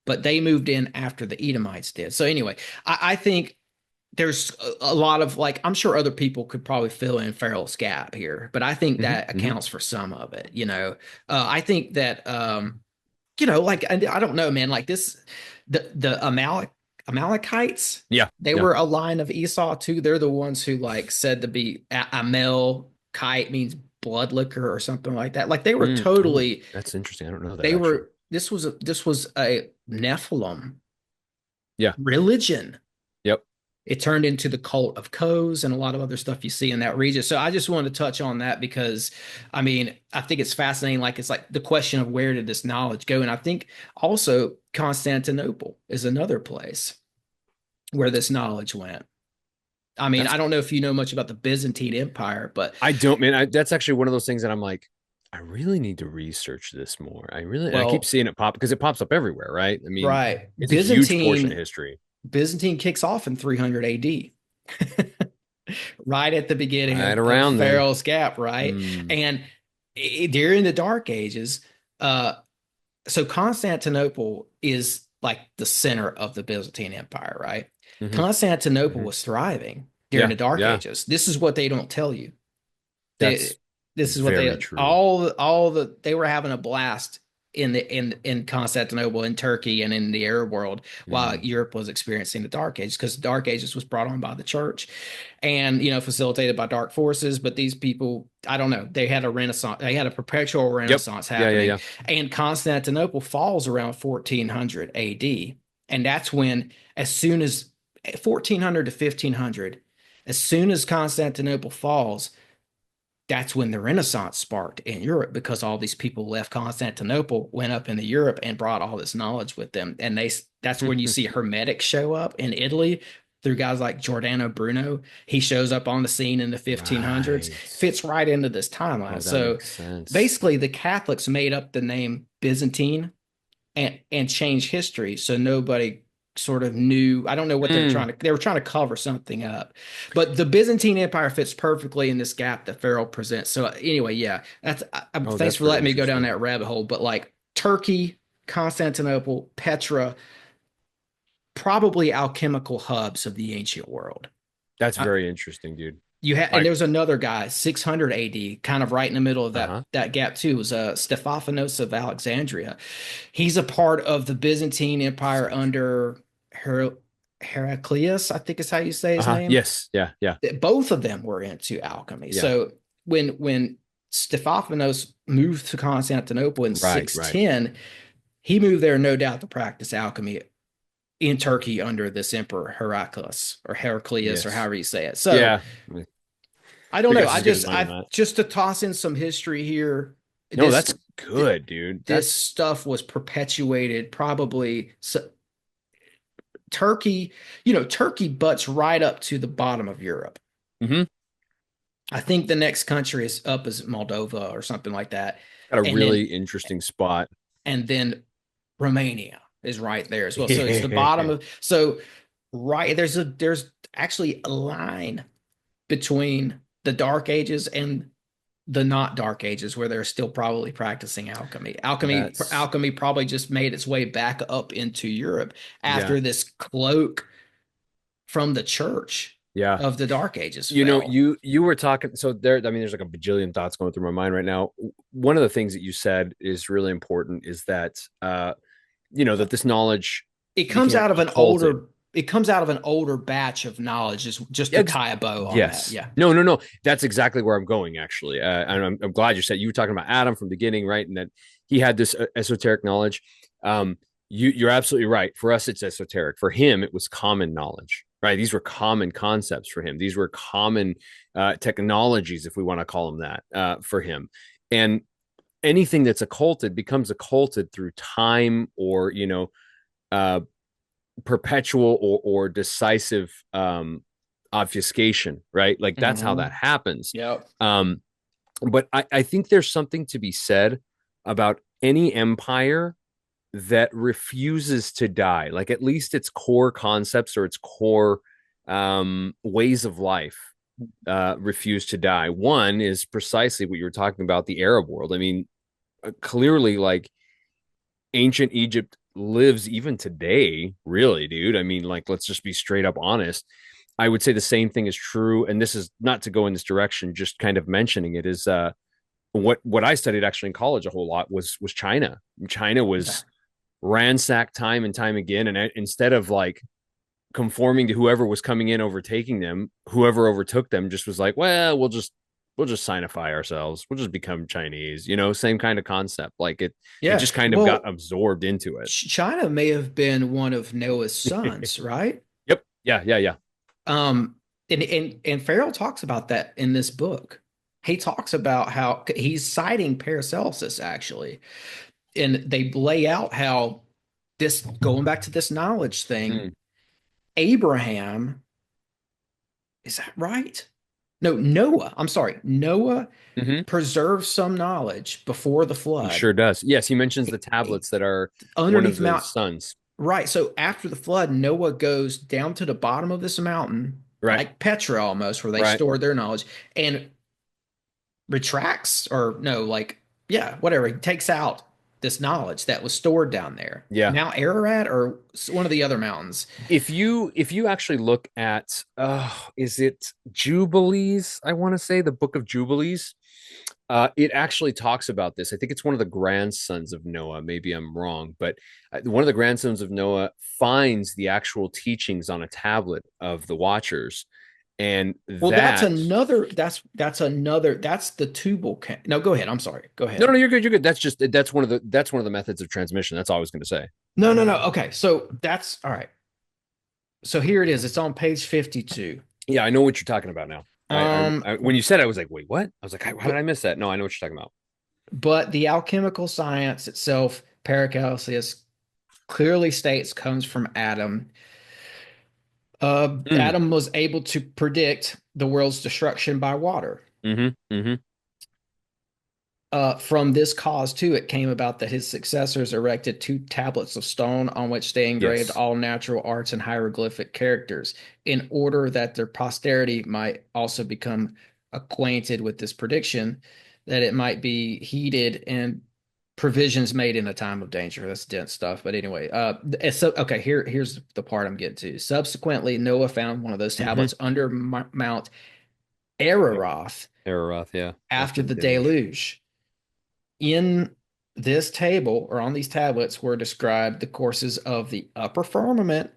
but they moved in after the Edomites did. So anyway, I think there's a lot of like, I'm sure other people could probably fill in Farrell's gap here, but I think that accounts for some of it. I think that like I don't know, man. Like this, the Amalekites. Yeah, They yeah. were a line of Esau too. They're the ones who like said to be Amel kite means blood liquor or something like that. Like they were totally. That's interesting. I don't know that. They actually. were. This was a Nephilim. Yeah. Religion. Yep. It turned into the cult of Kos and a lot of other stuff you see in that region. So I just wanted to touch on that because, I mean, I think it's fascinating. Like it's like the question of where did this knowledge go? And I think also Constantinople is another place where this knowledge went. I mean, I don't know if you know much about the Byzantine Empire, but I don't, man. That's actually one of those things that I'm like, I really need to research this more. I keep seeing it pop because it pops up everywhere, right? I mean, right. It's a huge portion of history. Byzantine kicks off in 300 AD. Right at the beginning right of around Farrell's Gap, right? And during the Dark Ages, so Constantinople is like the center of the Byzantine Empire, right? Constantinople was thriving during the Dark Ages. This is what they don't tell you. This is what they true. they were having a blast in Constantinople, in Turkey, and in the Arab world while Europe was experiencing the Dark Ages, because the Dark Ages was brought on by the church and facilitated by dark forces. But these people, I don't know, they had a renaissance, they had a perpetual renaissance happening. And Constantinople falls around 1400 AD, and that's when, as soon as 1400 to 1500, as soon as Constantinople falls, that's when the Renaissance sparked in Europe, because all these people left Constantinople, went up into Europe, and brought all this knowledge with them. And that's when you see Hermetics show up in Italy through guys like Giordano Bruno. He shows up on the scene in the 1500s, fits right into this timeline. So basically the Catholics made up the name Byzantine and changed history. So nobody sort of knew. I don't know what they were trying to cover something up, but the Byzantine Empire fits perfectly in this gap that Farrell presents. So anyway, thanks for letting me go down that rabbit hole. But like Turkey, Constantinople, Petra, probably alchemical hubs of the ancient world. That's very interesting, dude. And there's another guy, 600 AD, kind of right in the middle of that gap too, was Stephanos of Alexandria. He's a part of the Byzantine Empire under Heraclius, I think is how you say his name. Yes, yeah. Both of them were into alchemy. Yeah. So when Stephanos moved to Constantinople in 610, he moved there, no doubt, to practice alchemy in Turkey under this emperor Heraclius or however you say it. So I don't know. I just to toss in some history here. No, that's good, dude. This stuff was perpetuated probably. So, Turkey butts right up to the bottom of Europe. I think the next country is up is Moldova or something like that. Got a really interesting spot. And then Romania is right there as well. So it's the bottom of, there's actually a line between the Dark Ages and the not Dark Ages where they're still probably practicing alchemy. Alchemy probably just made its way back up into Europe after this cloak from the church of the Dark Ages. You were talking, so there's like a bajillion thoughts going through my mind right now. One of the things that you said is really important is that that this knowledge, it comes out of an older batch of knowledge, just to tie a bow on that. Yeah. No. That's exactly where I'm going, actually. And I'm glad you were talking about Adam from the beginning, right? And that he had this esoteric knowledge. You're absolutely right. For us, it's esoteric. For him, it was common knowledge, right? These were common concepts for him. These were common technologies, if we want to call them that, for him. And anything that's occulted becomes occulted through time or, perpetual or decisive obfuscation, right? Like that's how that Mhm. happens. Yep. But I think there's something to be said about any empire that refuses to die, like at least its core concepts or its core ways of life refuse to die. One is precisely what you were talking about, the Arab world. I mean, clearly, like ancient Egypt lives even today, really, dude. I mean, like, let's just be straight up honest. I would say the same thing is true, and this is not to go in this direction, just kind of mentioning it is what I studied actually in college a whole lot was China. China was ransacked time and time again, and instead of like conforming to whoever was coming in overtaking them, whoever overtook them just was like, well, we'll just sinify ourselves, we'll just become Chinese, same kind of concept. Like it Yeah. just kind of got Well, absorbed into it. China may have been one of Noah's sons, right? Yep. Yeah. Um, and Farrell talks about that in this book. He talks about how he's citing Paracelsus actually, and they lay out how this going back to this knowledge thing. Mm. Abraham, is that right? No, Noah. I'm sorry. Noah Hmm. preserved some knowledge before the He flood sure does. Yes, he mentions the He- tablets that are one of underneath the Mount. sons. Right. So after the flood, Noah goes down to the bottom of this mountain, Right. like Petra almost, where they Right. stored their knowledge, and retracts or no, like, yeah, whatever. He takes out this knowledge that was stored down there. Yeah. Mount Ararat or one of the other mountains. If you actually look at is it Jubilees, I want to say the book of Jubilees, it actually talks about this. I think it's one of the grandsons of Noah, maybe I'm wrong, but one of the grandsons of Noah finds the actual teachings on a tablet of the Watchers, and Well, that that's the tubal can. No, go ahead. I'm sorry. Go no, ahead. you're good. That's one of the methods of transmission. That's all I was going to say. No, no, no. Okay. So that's all right. So here it is. It's on page 52. Yeah, I know what you're talking about now. Um, When you said it, I was like, wait, what? I was like, how did but I miss that? No, I know what you're talking about. but the alchemical science itself, Paracelsus clearly states comes from Adam. Mm. Adam was able to predict the world's destruction by water. Mm-hmm. Mm-hmm. From this cause, too, it came about that his successors erected two tablets of stone on which they engraved Yes. all natural arts and hieroglyphic characters, in order that their posterity might also become acquainted with this prediction, that it might be heeded and provisions made in a time of danger. That's dense stuff. But anyway, so okay, here's the part I'm getting to. Subsequently, Noah found one of those Mm-hmm. tablets under Mount Yep. Ararat Araroth, yeah. after After the the deluge. deluge. In this table or on these tablets were described the courses of the upper firmament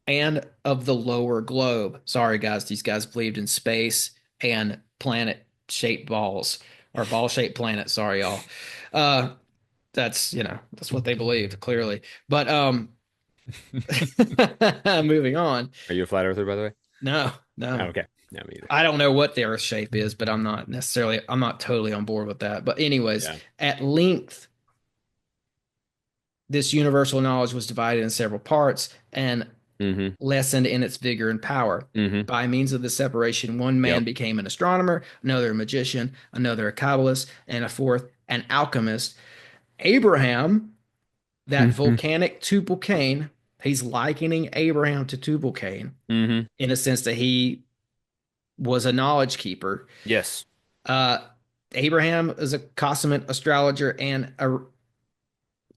and of the lower globe. Sorry, guys, these guys believed in space and planet shaped balls or ball shaped planets. Sorry, y'all. Uh, that's what they believed clearly. But moving on. Are you a flat earther, by the way? No, Oh, no. okay. No, me either. I don't know what the Earth shape is, but I'm not totally on board with that. But anyways, Yeah. at length, this universal knowledge was divided in several parts and Mm-hmm. lessened in its vigor and power. Mm-hmm. By means of this separation, one man Yep. became an astronomer, another a magician, another a Kabbalist, and a fourth an alchemist. Abraham, that volcanic Tubal Cain, he's likening Abraham to Tubal Cain Mm-hmm. in a sense that he was a knowledge keeper. Yes. Uh, Abraham is a consummate astrologer and a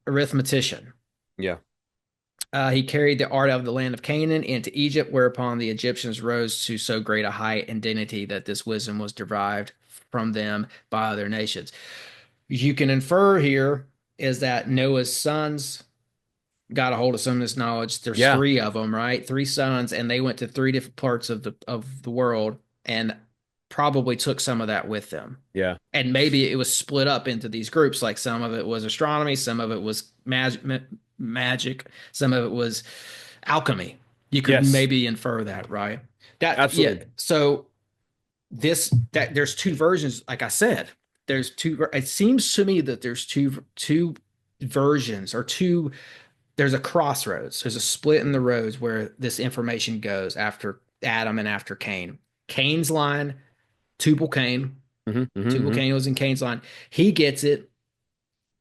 arithmetician. Yeah. He carried the art of the land of Canaan into Egypt, whereupon the Egyptians rose to so great a height and dignity that this wisdom was derived from them by other nations. You can infer here is that Noah's sons got a hold of some of this knowledge. There's Yeah. three of them, right? Three sons, and they went to three different parts of the world and probably took some of that with them. Yeah. And maybe it was split up into these groups. Like some of it was astronomy, some of it was magic, some of it was alchemy. You could Yes. maybe infer that, right? That Absolutely. Yeah. So there's two versions. Like I said, there's two. It seems to me that there's two versions or two there's a crossroads. There's a split in the roads where this information goes after Adam and after Cain. Cain's line, Tubal Cain. Tubal Cain was in Cain's line. He gets it.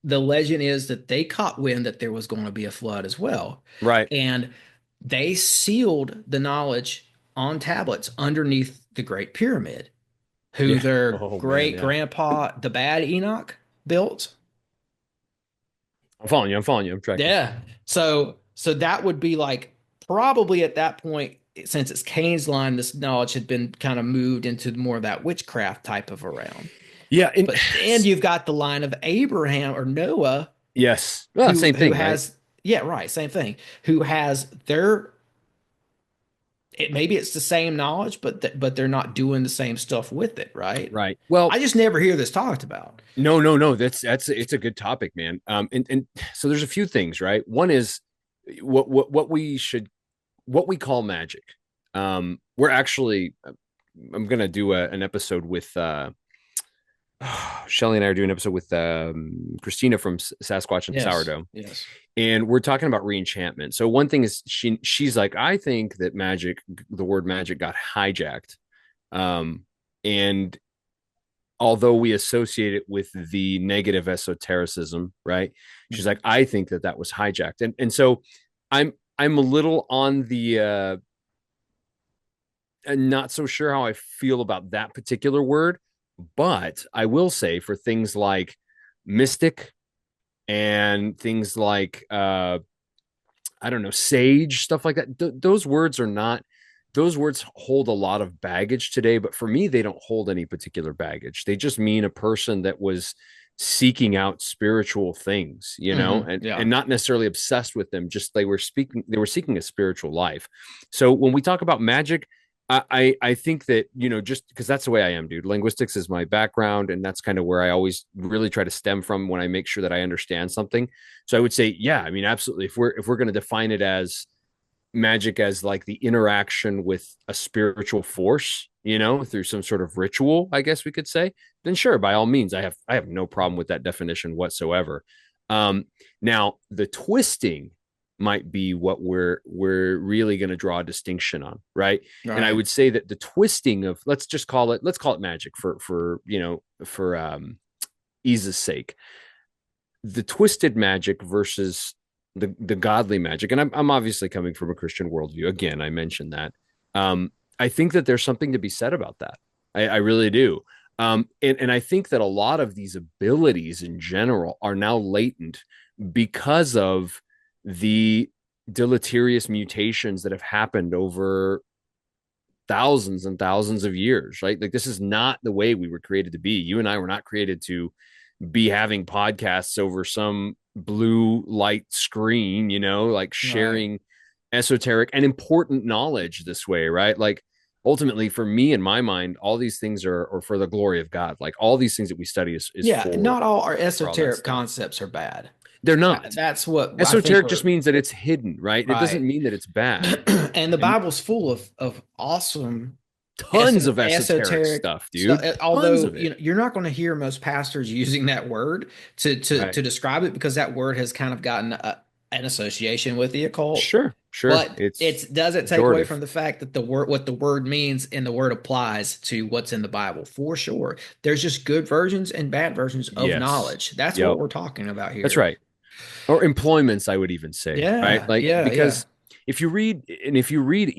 The legend is that they caught wind that there was going to be a flood as well. Right. And they sealed the knowledge on tablets underneath the Great Pyramid, who their great grandpa, the bad Enoch, built. I'm following you. I'm tracking. Yeah. So that would be like probably at that point, since it's Cain's line, this knowledge had been kind of moved into more of that witchcraft type of a realm. Yeah. And you've got the line of Abraham or Noah. Yes. Well, same thing. Who has, right? Yeah, right. Same thing. Who has their, maybe it's the same knowledge, but they're not doing the same stuff with it. Right. Right. Well, I just never hear this talked about. No. It's a good topic, man. And so there's a few things, right? One is what we call magic. We're actually, I'm going to do an episode with, Shelly and I are doing an episode with Christina from Sasquatch and Sourdough. Yes. And we're talking about reenchantment. So one thing is she's like, I think that the word magic got hijacked. And although we associate it with the negative esotericism, right? She's like, I think that was hijacked. And so I'm a little on the not so sure how I feel about that particular word. But I will say for things like mystic and things like, I don't know, sage, stuff like that. Those words hold a lot of baggage today. But for me, they don't hold any particular baggage. They just mean a person that was seeking out spiritual things, and not necessarily obsessed with them. Just they were seeking a spiritual life. So when we talk about magic, I think that, just because that's the way I am, dude. Linguistics is my background, and that's kind of where I always really try to stem from when I make sure that I understand something. So I would say, yeah, I mean, absolutely. If we're going to define it as magic as like the interaction with a spiritual force, through some sort of ritual, I guess we could say, then sure, by all means, I have no problem with that definition whatsoever. Now the twisting might be what we're really going to draw a distinction on, right? And I would say that the twisting of let's call it magic for ease's sake. The twisted magic versus the godly magic, and I'm obviously coming from a Christian worldview. Again, I mentioned that. I think that there's something to be said about that. I really do. And I think that a lot of these abilities in general are now latent because of the deleterious mutations that have happened over thousands and thousands of years, right? Like this is not the way we were created to be. You and I were not created to be having podcasts over some blue light screen, like sharing esoteric and important knowledge this way, right? Like ultimately for me, in my mind, all these things are for the glory of God. Like all these things that we study is not all our esoteric concepts are bad. They're not. That's what esoteric just means that it's hidden, right? It doesn't mean that it's bad. And the Bible's full of awesome, tons of esoteric stuff, dude. Although you're not going to hear most pastors using that word to describe it, because that word has kind of gotten an association with the occult. Sure. But it doesn't take away from the fact that what the word means and the word applies to what's in the Bible for sure. There's just good versions and bad versions of knowledge. That's what we're talking about here. That's right. Or employments, I would even say. Right. Because if you read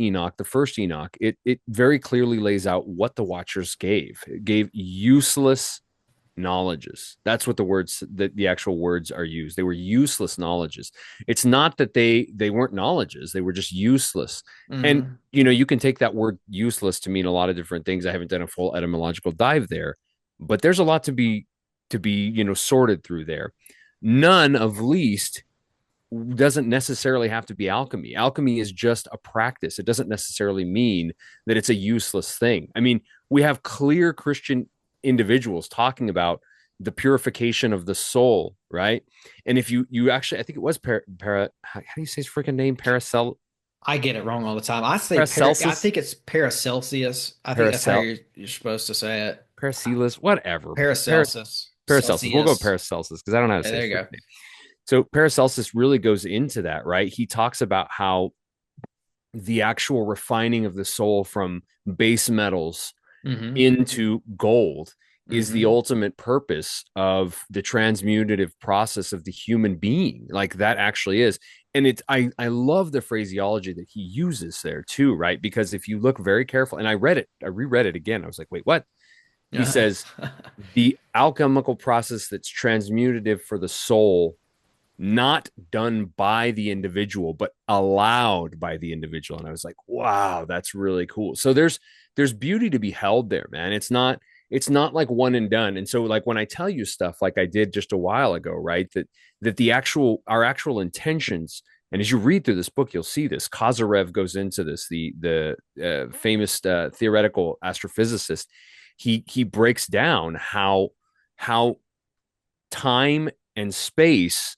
Enoch, the first Enoch, it very clearly lays out what the Watchers gave. It gave useless knowledges. That's what the actual words are used. They were useless knowledges. It's not that they weren't knowledges. They were just useless. Mm-hmm. And, you can take that word useless to mean a lot of different things. I haven't done a full etymological dive there, but there's a lot to be sorted through there. None of least doesn't necessarily have to be alchemy. Alchemy is just a practice. It doesn't necessarily mean that it's a useless thing. I mean, we have clear Christian individuals talking about the purification of the soul, right? And if you actually, I think it was how do you say his freaking name? I get it wrong all the time. I say I think it's Paracelsus. I think that's how you're supposed to say it. Paracelsus, whatever. Paracelsus. We'll go Paracelsus because I don't know how to say it. There you go. So Paracelsus really goes into that, right? He talks about how the actual refining of the soul from base metals Mm-hmm. into gold is the Mm-hmm. ultimate purpose of the transmutative process of the human being. Like that actually is. And I love the phraseology that he uses there too, right? Because if you look very careful, and I reread it again. I was like, wait, what? He says the alchemical process that's transmutative for the soul, not done by the individual, but allowed by the individual. And I was like, wow, that's really cool. So there's beauty to be held there, man. It's not like one and done. And so like when I tell you stuff like I did just a while ago, right? That our actual intentions, and as you read through this book, you'll see this. Kozyrev goes into this, the famous theoretical astrophysicist. He breaks down how time and space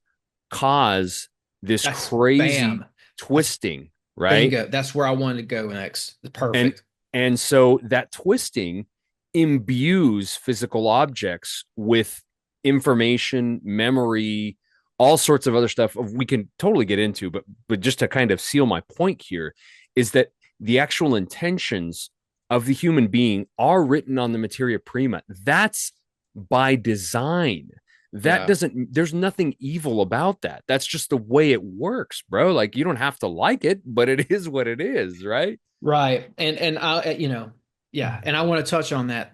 cause this crazy bam. twisting, right? Bingo. That's where I wanted to go next. And Perfect. and so that twisting imbues physical objects with information, memory, all sorts of other stuff we can totally get into, but just to kind of seal my point here is that the actual intentions of the human being are written on the materia prima. That's by design. That doesn't, there's nothing evil about that. That's just the way it works, bro. Like you don't have to like it, but it is what it is, right? Right. And I, yeah. And I want to touch on that.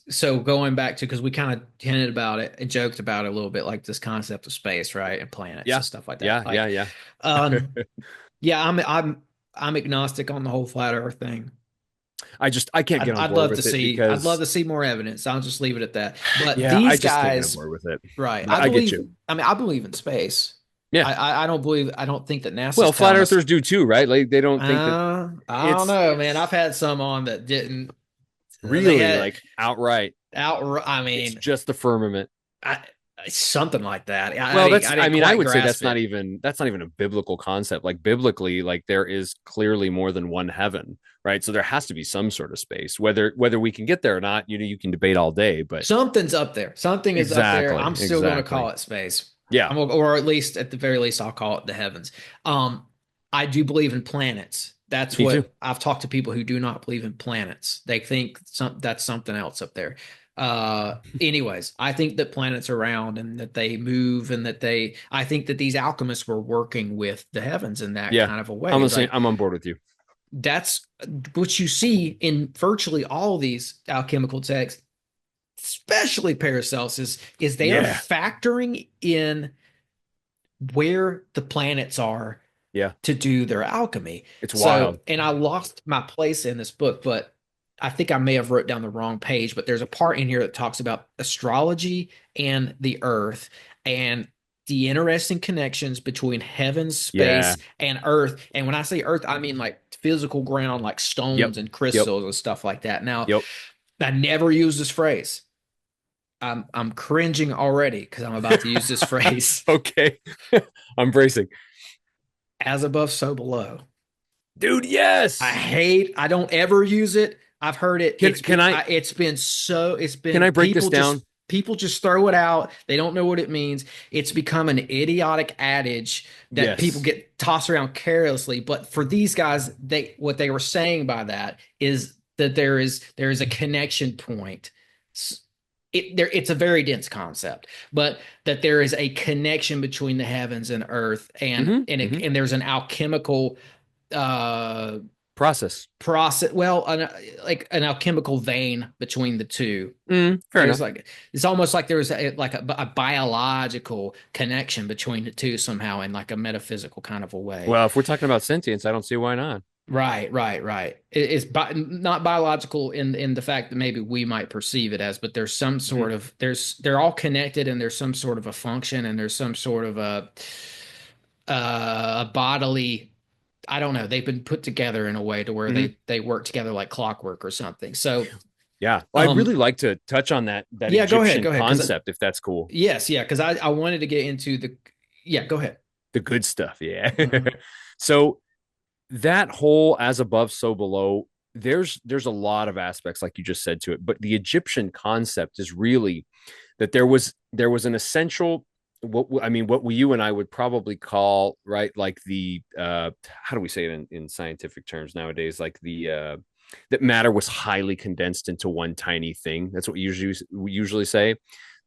So going back to, because we kind of hinted about it and joked about it a little bit, like this concept of space, right? And planets and stuff like that. Yeah. Um, yeah, I'm agnostic on the whole flat Earth thing. I can't get on board with it because I'd love to see more evidence. I'll just leave it at that. But yeah, these I just can't get guys, on board with it. right? I get you. I mean, I believe in space. Yeah. I don't think that NASA's Well, flat telling us. earthers do too, right? Like they don't think that I don't know, man. I've had some on that didn't really like outright. I It's mean, just the firmament. something like that. I would say that's not even a biblical concept. Like biblically, like there is clearly more than one heaven, right? So there has to be some sort of space. Whether we can get there or not, you can debate all day, but something's up there. Something is up there. I'm still going to exactly. call it space. Yeah. Or at least at the very least, I'll call it the heavens. I do believe in planets. That's Me what too. I've talked to people who do not believe in planets. They think that's something else up there. Anyways, I think that planets are round and that they move and I think that these alchemists were working with the heavens in that Yeah. kind of a way. I'm on board with you. That's what you see in virtually all these alchemical texts, especially Paracelsus, is they are factoring in where the planets are to do their alchemy. It's wild. And I lost my place in this book, but I think I may have wrote down the wrong page, but there's a part in here that talks about astrology and the earth and the interesting connections between heaven, space, and earth. And when I say earth, I mean like physical ground, like stones and crystals and stuff like that. Now, I never use this phrase. I'm cringing already because I'm about to use this phrase. Okay. I'm bracing. As above, so below. Dude, yes. I don't ever use it. I've heard it. Can I break this down? People just throw it out. They don't know what it means. It's become an idiotic adage that people get tossed around carelessly. But for these guys, what they were saying by that is that there is a connection point. It's a very dense concept, but that there is a connection between the heavens and earth, and there's an alchemical process. Well, like an alchemical vein between the two. Fair enough. Like it's almost like there's a biological connection between the two somehow in like a metaphysical kind of a way. Well, if we're talking about sentience, I don't see why not. Right. It's not biological in the fact that maybe we might perceive it as, but there's some sort of they're all connected, and there's some sort of a function, and there's some sort of a bodily. I don't know. They've been put together in a way to where they work together like clockwork or something. So yeah, I'd really like to touch on that Egyptian go ahead, concept if that's cool. Yes, yeah, because I wanted to get into go ahead. The good stuff, yeah. So that whole as above, so below, there's a lot of aspects, like you just said, to it. But the Egyptian concept is really that there was an essential I mean, what you and I would probably call, right, like the how do we say it in scientific terms nowadays? Like that matter was highly condensed into one tiny thing. That's what we usually say.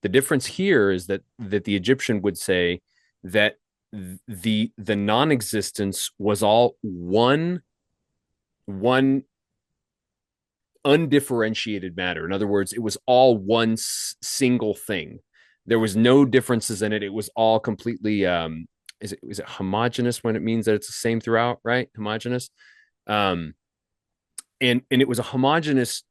The difference here is that the Egyptian would say that the non-existence was all one undifferentiated matter. In other words, it was all one single thing. There was no differences in it. It was all completely is it homogeneous when it means that it's the same throughout, right? Homogeneous. Um and it was a homogeneous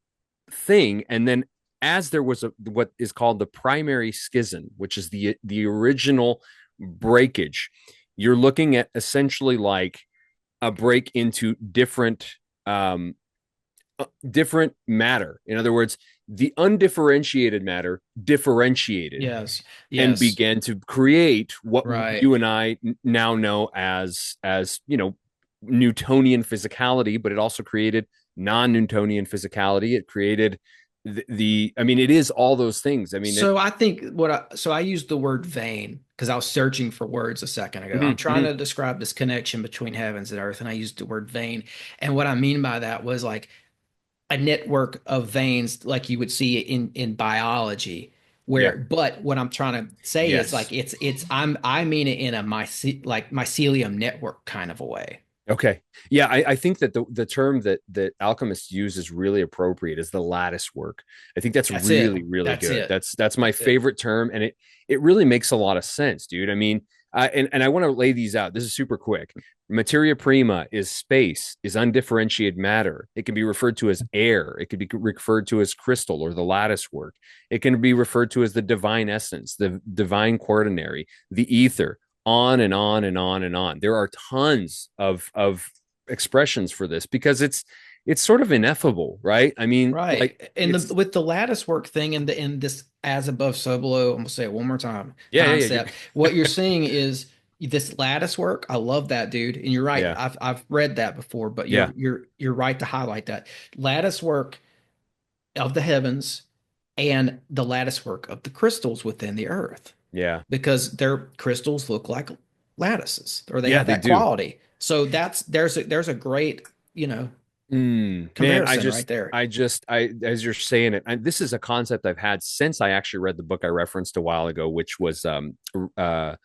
thing. And then as there was what is called the primary schism, which is the original breakage, you're looking at essentially like a break into different matter. In other words, the undifferentiated matter differentiated Yes. and Yes. began to create what Right. you and I now know as Newtonian physicality, but it also created non-Newtonian physicality. It created I mean, it is all those things. I mean, So I think so I used the word vein because I was searching for words a second ago. I'm mhm, trying mhm. to describe this connection between heavens and earth, and I used the word vein. And what I mean by that was like a network of veins like you would see in biology, Yeah. where but what I'm trying to say is like Yes. I mean it in a like mycelium network kind of a way. Okay. Yeah, I think that the term that alchemists use is really appropriate is the lattice work. I think that's That's it. really, really That's good. it. That's my That's it. favorite term, and it really makes a lot of sense, dude. I mean, and I want to lay these out. This is super quick. Materia prima is space, is undifferentiated matter. It can be referred to as air. It could be referred to as crystal or the lattice work. It can be referred to as the divine essence, the divine quaternary, the ether, on and on and on and on. There are tons of expressions for this because it's sort of ineffable, right? I mean, like Right. And it's with the lattice work thing and the in this as above, so below, I'm gonna say it one more time, yeah, yeah, concept. What you're seeing is this lattice work. I love that, dude. And you're right. yeah, I've read that before, but yeah, you're right to highlight that. Lattice work of the heavens and the lattice work of the crystals within the earth. yeah, Because their crystals look like lattices or they yeah. have They that do. quality. So there's a great, Man, comparison right there. as you're saying it, this is a concept I've had since I actually read the book I referenced a while ago, which was uh,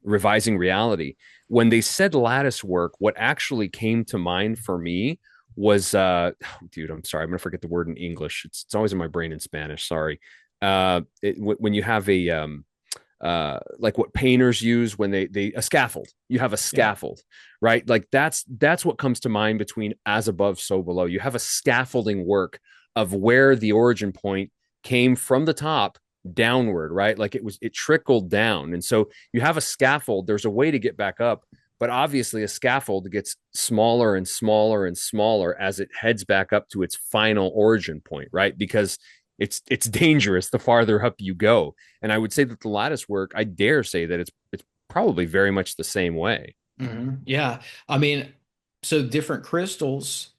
Revising Reality. When they said lattice work, what actually came to mind for me was, dude, I'm sorry, I'm gonna forget the word in English. It's always in my brain in Spanish. Sorry. When you have like what painters use when they a scaffold, you have a Yeah. scaffold, right? Like that's what comes to mind between as above so below. You have a scaffolding work of where the origin point came from the top downward, right? Like it trickled down, and so you have a scaffold. There's a way to get back up, but obviously a scaffold gets smaller and smaller and smaller as it heads back up to its final origin point, right? Because it's dangerous the farther up you go. And I would say that the lattice work, I dare say that it's probably very much the same way. Yeah. I mean, so different crystals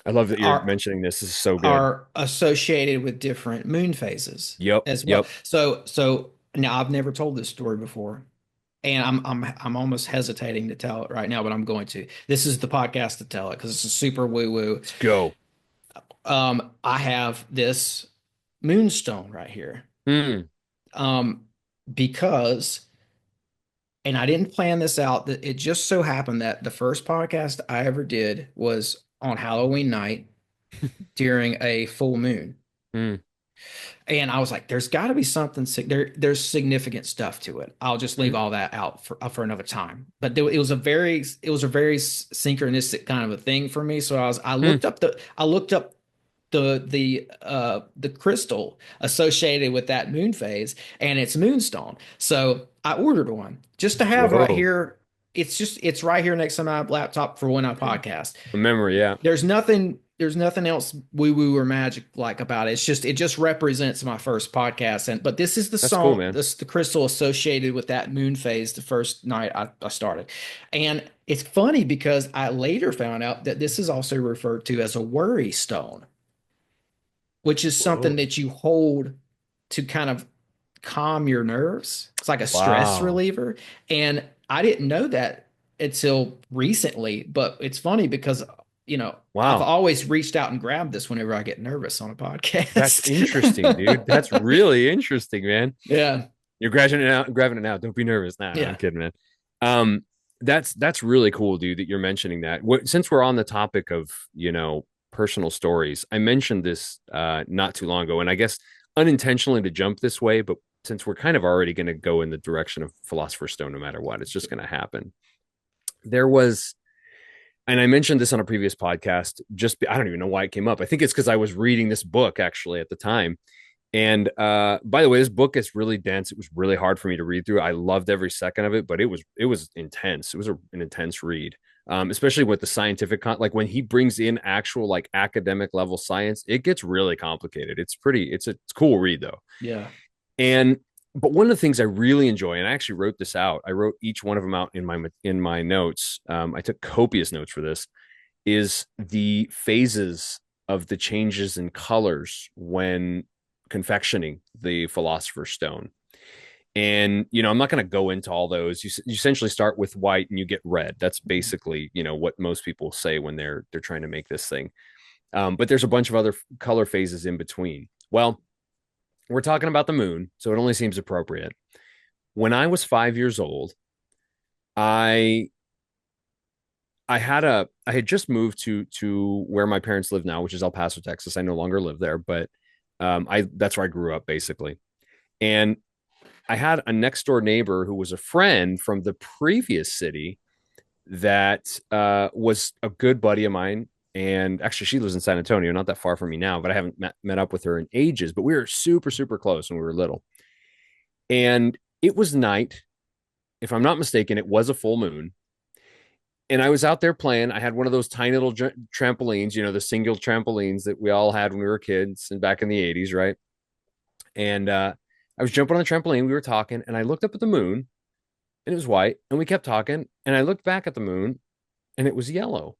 I love that you're are mentioning this. This is so good. are associated with different moon phases Yep. as well. Yep. So now I've never told this story before, and I'm almost hesitating to tell it right now, but I'm going to. This is the podcast to tell it because it's a super woo woo. Let's go. I have this moonstone right here. Hmm. Um, because and I didn't plan this out. That it just so happened that the first podcast I ever did was on Halloween night during a full moon. Hmm. And I was like, there's got to be something there's significant stuff to it. I'll just leave Hmm. all that out for another time. But it was a very synchronistic kind of a thing for me. So I Hmm. looked up the crystal associated with that moon phase and it's moonstone. So I ordered one just to have right Whoa. here. It's right here next to my laptop for when I podcast. A memory. Yeah. There's nothing else woo woo or magic like about it. It just represents my first podcast. But this is the That's cool, song, man. the crystal associated with that moon phase the first night I started. And it's funny because I later found out that this is also referred to as a worry stone, which is something Whoa. that you hold to kind of calm your nerves. It's like a stress Wow. reliever. And I didn't know that until recently, but it's funny because, I've Wow. always reached out and grabbed this whenever I get nervous on a That's podcast. interesting, dude. That's really interesting, man. Yeah. You're grabbing it out. Don't be nervous. Nah, I'm Yeah. kidding, man. Um, that's really cool, dude, that you're mentioning that. Since we're on the topic of, personal stories, I mentioned this not too long ago, and I guess unintentionally to jump this way, but since we're kind of already going to go in the direction of Philosopher's Stone, no matter what, it's just going to happen. There was, and I mentioned this on a previous podcast, I don't even know why it came up. I think it's because I was reading this book actually at the time. And by the way, this book is really dense. It was really hard for me to read through. I loved every second of it, but it was intense. It was an intense read, especially with the scientific like when he brings in actual like academic level science, it gets really complicated. It's a cool read though. Yeah. And but one of the things I really enjoy, and I actually wrote this out. I wrote each one of them out in my notes. I took copious notes for this. Is the phases of the changes in colors when confectioning the Philosopher's Stone. And I'm not going to go into all those. You essentially start with white and you get red. That's basically what most people say when they're trying to make this thing. But there's a bunch of other color phases in between. Well, we're talking about the moon, so it only seems appropriate. When I was 5 years old, I had just moved to where my parents live now, which is El Paso, Texas. I no longer live there, but that's where I grew up basically. And I had a next door neighbor who was a friend from the previous city that was a good buddy of mine. And actually, she lives in San Antonio, not that far from me now, but I haven't met up with her in ages. But we were super, super close when we were little. And it was night. If I'm not mistaken, it was a full moon. And I was out there playing. I had one of those tiny little trampolines, the single trampolines that we all had when we were kids and back in the 80s, right? And I was jumping on the trampoline. We were talking, and I looked up at the moon, and it was white. And we kept talking, and I looked back at the moon, and it was yellow.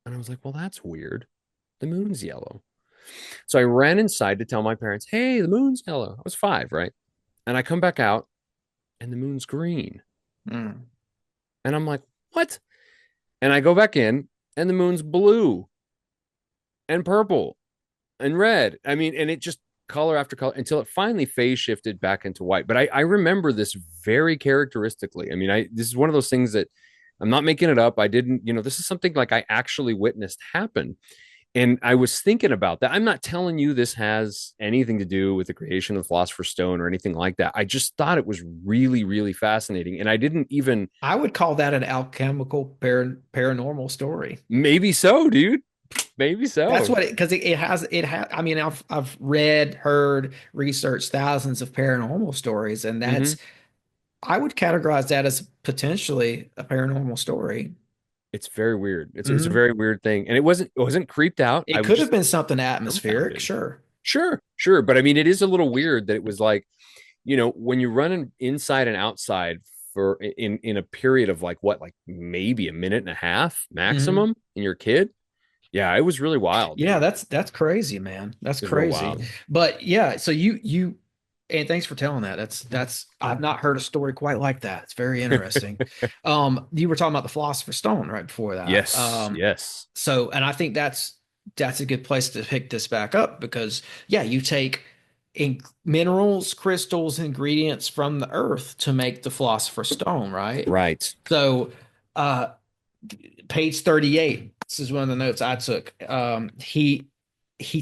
And I was like, well, that's weird. The moon's yellow. So I ran inside to tell my parents, hey, the moon's yellow. I was 5, right? And I come back out, and the moon's green. Mm. And I'm like, what? And I go back in, and the moon's blue and purple and red. I mean, and it just color after color until it finally phase shifted back into white. But I remember this very characteristically. I mean, this is one of those things that I'm not making it up. I didn't, this is something like I actually witnessed happen. And I was thinking about that. I'm not telling you this has anything to do with the creation of the Philosopher's Stone or anything like that. I just thought it was really, really fascinating. And I didn't even. I would call that an alchemical paranormal story. Maybe so, dude. Maybe so. That's what because it has. I mean, I've read, heard, researched thousands of paranormal stories, and that's I would categorize that as potentially a paranormal story. It's very weird. It's a very weird thing. And it wasn't creeped out. It could have been something atmospheric, sure. Sure. But I mean, it is a little weird that it was like, when you're running inside and outside for in a period of like maybe a minute and a half maximum in your kid. Yeah, it was really wild. Yeah, that's crazy, man. That's crazy. But yeah, so you and thanks for telling that. That's I've not heard a story quite like that. It's very interesting. You were talking about the Philosopher's Stone right before that. Yes. Yes. So, and I think that's a good place to pick this back up because you take minerals, crystals, ingredients from the earth to make the Philosopher's Stone, right? Right. So, page 38. This is one of the notes I took. He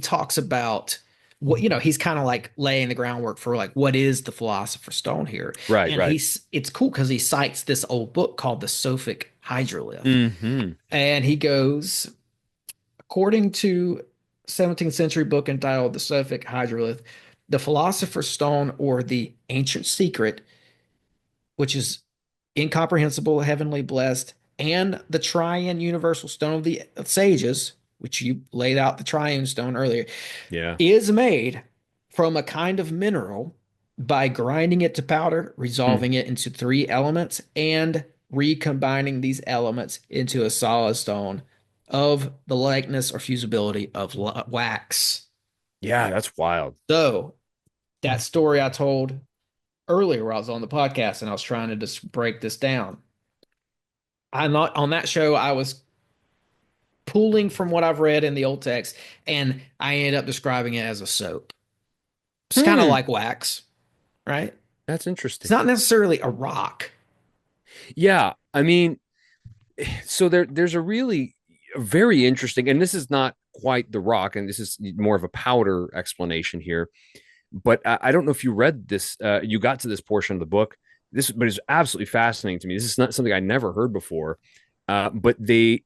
talks about what he's kind of like laying the groundwork for like what is the Philosopher's Stone here, right? And right. It's cool because he cites this old book called the Sophic Hydrolith, and he goes, according to 17th century book entitled the Sophic Hydrolith, the Philosopher's Stone or the ancient secret, which is incomprehensible, heavenly blessed, and the triune universal stone of the sages, which you laid out the triune stone earlier, is made from a kind of mineral by grinding it to powder, resolving it into 3 elements, and recombining these elements into a solid stone of the likeness or fusibility of wax. Yeah, that's wild. So that story I told earlier where I was on the podcast and I was trying to just break this down. I'm not on that show. I was pulling from what I've read in the old text, and I ended up describing it as a soap. It's kind of Hmm, like wax, right? that's It's interesting. not necessarily a rock. Yeah, I mean, so there's a really very interesting, and this is not quite the rock, and this is more of a powder explanation here. But I don't know if you read this, you got to this portion of the book. This, but it's absolutely fascinating to me. This is not something I never heard before. But they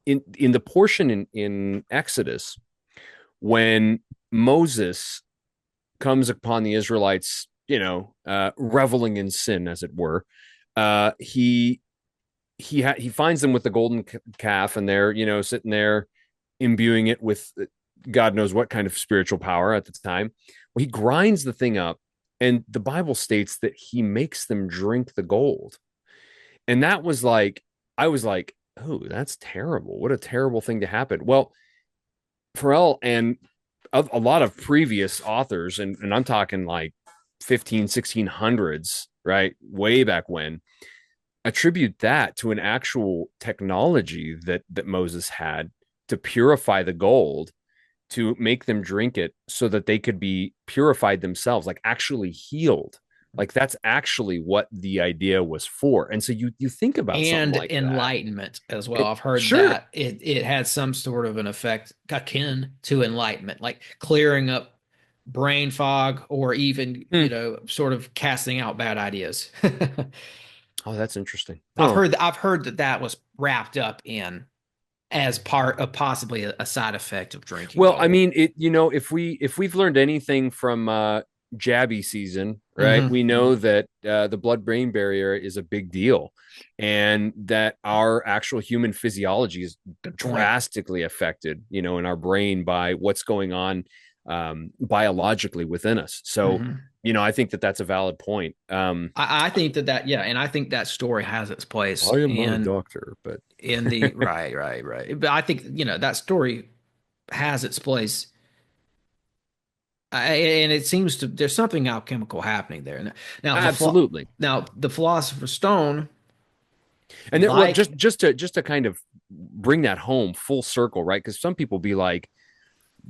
in the portion in Exodus when Moses comes upon the Israelites, reveling in sin, as it were. He finds them with the golden calf, and they're sitting there imbuing it with God knows what kind of spiritual power at the time. Well, he grinds the thing up, and the Bible states that he makes them drink the gold. And that was like, I was like, oh, that's terrible. What a terrible thing to happen. Well, Farrell and a lot of previous authors, and I'm talking like 15, 1600s, right? Way back when, attribute that to an actual technology that Moses had to purify the gold, to make them drink it so that they could be purified themselves, like actually healed. Like that's actually what the idea was for. And so you think about something And like that. enlightenment as well. I've heard Sure. that it had some sort of an effect akin to enlightenment, like clearing up brain fog or even, Hmm. sort of casting out bad ideas. Oh, that's interesting. Oh, I've heard that that was wrapped up in as part of possibly a side effect of drinking well, I gold. mean, if we've learned anything from jabby season, right? Hmm. We know that the blood-brain barrier is a big deal, and that our actual human physiology is Good point. drastically affected, in our brain by what's going on biologically within us. So, Hmm. I think that that's a valid point. I think yeah, and I think that story has its place I am not a doctor, but in the right. But I think, that story has its place. And it seems to there's something alchemical happening there. Now absolutely. now the Philosopher's Stone, And then, well, like, just to kind of bring that home full circle, right? Because some people be like,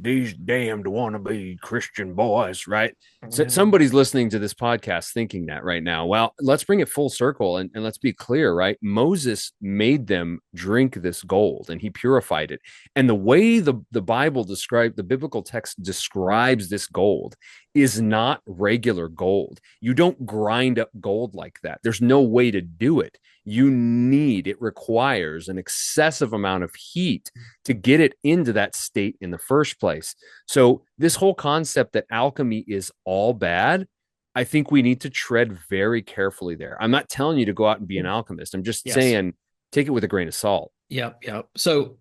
these damned wannabe Christian boys, right? So somebody's listening to this podcast thinking that right now. Well, let's bring it full circle, and let's be clear, right? Moses made them drink this gold, and he purified it. And the way the Bible described, the biblical text describes this gold is not regular gold. You don't grind up gold like that. There's no way to do it. It requires an excessive amount of heat to get it into that state in the first place. So, this whole concept that alchemy is all bad, I think we need to tread very carefully there. I'm not telling you to go out and be an alchemist. I'm just yes. saying take it with a grain of salt. Yep. So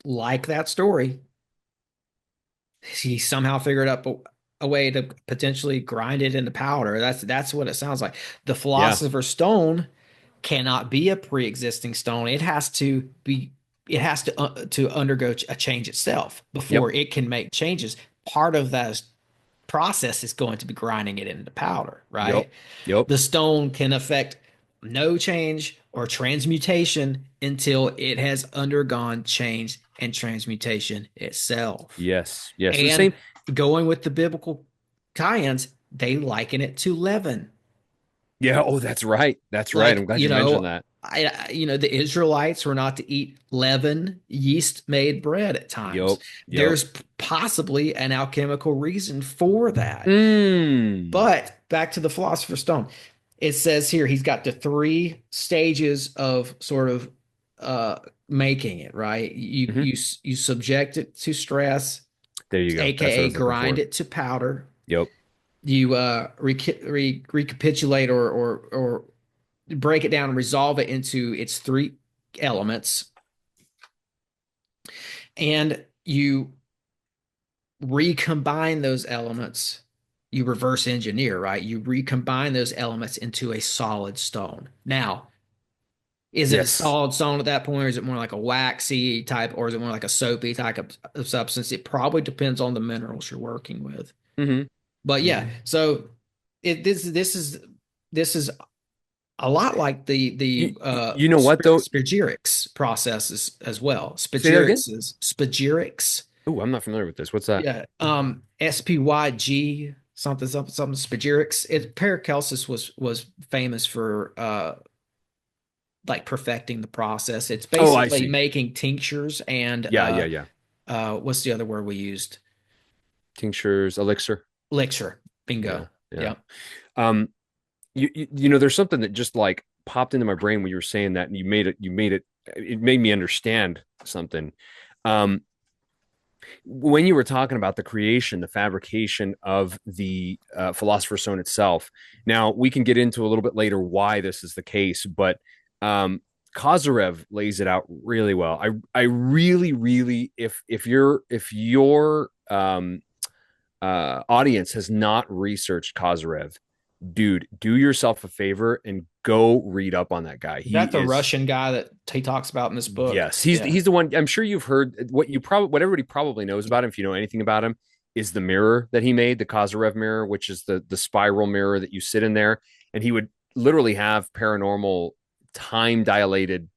like that story, he somehow figured out a way to potentially grind it into powder. That's what it sounds like. The Yeah. Philosopher's Stone cannot be a pre-existing stone. It has to undergo a change itself Yep. before it can make changes. Part of that process is going to be grinding it into powder, Yep. right? Yep. The stone can affect no change or transmutation until it has undergone change and transmutation itself. Yes. Yes. The And same. going with the biblical tie-ins, they liken it to leaven. Yeah. Oh, that's right. That's right. I'm Like, glad you mentioned that. the Israelites were not to eat leaven, yeast made bread at times. Yep. Yep. There's possibly an alchemical reason for that. Mm. But back to the Philosopher's Stone, it says here he's got the three stages of sort of making it, right? Hmm. You subject it to stress, There you go. That's what I aka was looking grind for. it to powder. Yep. You recapitulate or break it down and resolve it into its three elements, and you recombine those elements. You reverse engineer, right? You recombine those elements into a solid stone. Now, is it a Yes. solid stone at that point, or is it more like a waxy type, or is it more like a soapy type of substance? It probably depends on the minerals you're working with. Hmm. But yeah, so this is a lot like you know what though? spagyrics processes as well. Say that again. Spagyrics. Oh, I'm not familiar with this. What's that? Yeah. SPYG something spagyrics. Paracelsus was famous for like perfecting the process. It's Oh, I basically see. making tinctures and Yeah. what's the other word we used? Tinctures, elixir. Elixir. Yeah, Bingo. yeah. Yeah. Um, you know, there's something that just like popped into my brain when you were saying that, and it made me understand something. Um, when you were talking about the creation, the fabrication of the Philosopher's Stone itself. Now we can get into a little bit later why this is the case, but Kozyrev lays it out really well. I really, if your audience has not researched Kozyrev, dude, do yourself a favor and go read up on that guy. Is that the Russian guy that he talks about in this book? Yes, he's the one. I'm sure you've heard what everybody probably knows about him, if you know anything about him, is the mirror that he made, the Kozyrev mirror, which is the spiral mirror that you sit in there, and he would literally have paranormal time dilated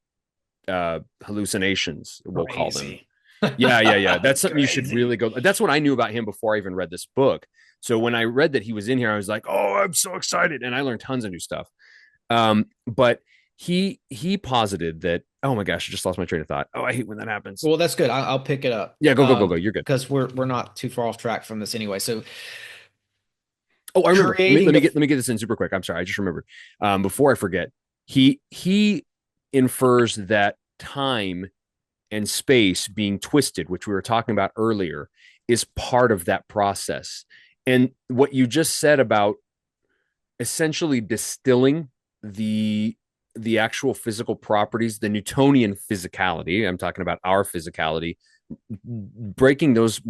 hallucinations, we'll call them. Yeah. That's something you should really go. That's what I knew about him before I even read this book. So when I read that he was in here, I was like, oh, I'm so excited. And I learned tons of new stuff. But he posited that, oh my gosh, I just lost my train of thought. Oh, I hate when that happens. Well, that's good. I'll pick it up. Yeah, go. You're good. Because we're not too far off track from this anyway. So oh, I remember. Let me get this in super quick. I'm sorry. I just remembered. Before I forget, he infers that time and space being twisted, which we were talking about earlier, is part of that process. And what you just said about essentially distilling the actual physical properties, the Newtonian physicality, I'm talking about our physicality, breaking those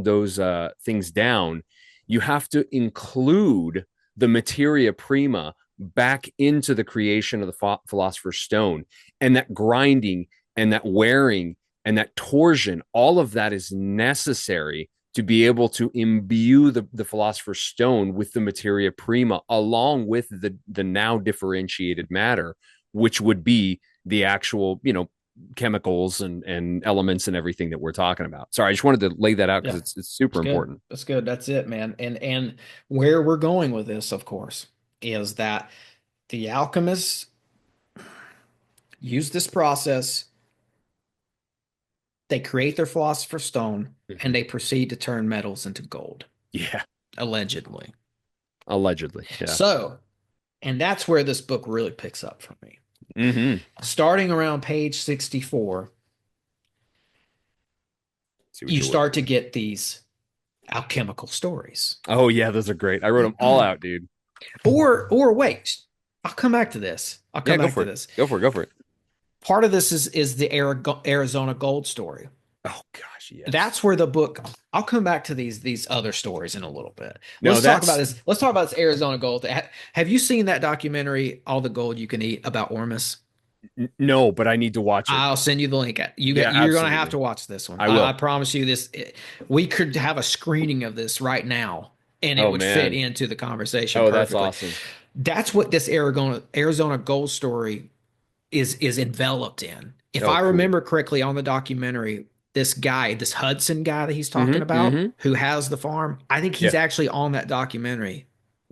things down, you have to include the materia prima back into the creation of the Philosopher's Stone, and that grinding and that wearing and that torsion, all of that is necessary to be able to imbue the Philosopher's Stone with the materia prima, along with the now differentiated matter, which would be the actual, chemicals and elements and everything that we're talking about. Sorry, I just wanted to lay that out because it's super important. That's good. That's it, man. And where we're going with this, of course, is that the alchemists use this process. They create their Philosopher's Stone, and they proceed to turn metals into gold. Yeah. Allegedly. Yeah. So, and that's where this book really picks up for me. Mm-hmm. Starting around page 64, you start to get these alchemical stories. Oh, yeah, those are great. I wrote them all out, dude. Or wait, I'll come back to this. Go for it. Part of this is the Arizona gold story. Oh gosh, yes. That's where the book. I'll come back to these other stories in a little bit. No, Let's talk about this. Let's talk about this Arizona gold. Have you seen that documentary, All the Gold You Can Eat, about Ormus? No, but I need to watch it. I'll send you the link. You're going to have to watch this one. I will. I promise you this. We could have a screening of this right now, and it would fit into the conversation. Oh, perfectly. That's awesome. That's what this Arizona gold story is enveloped in. If I remember correctly on the documentary, this Hudson guy that he's talking about, who has the farm, I think he's actually on that documentary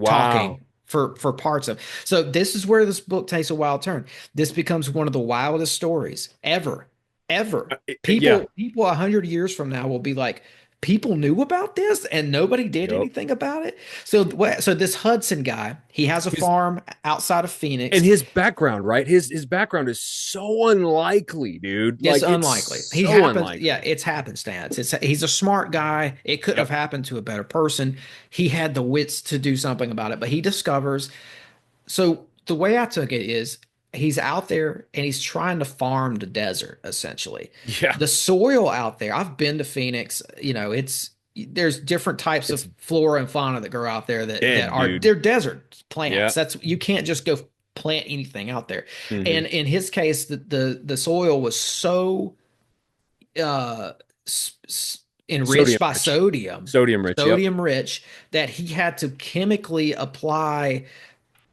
talking for parts of. So this is where this book takes a wild turn. This becomes one of the wildest stories ever. People 100 years from now will be like, people knew about this and nobody did anything about it. So this Hudson guy, he has a farm outside of Phoenix. And his background, right? His background is so unlikely, dude. It's unlikely. Unlikely. Yeah, it's happenstance. He's a smart guy. It couldn't have happened to a better person. He had the wits to do something about it, but he discovers. So the way I took it is, he's out there and he's trying to farm the desert, essentially. Yeah. The soil out there, I've been to Phoenix, there's different types of flora and fauna that grow out there they're desert plants. Yeah. You can't just go plant anything out there. Mm-hmm. And in his case, the soil was so enriched by rich. sodium, Sodium rich. Yep. sodium rich, that he had to chemically apply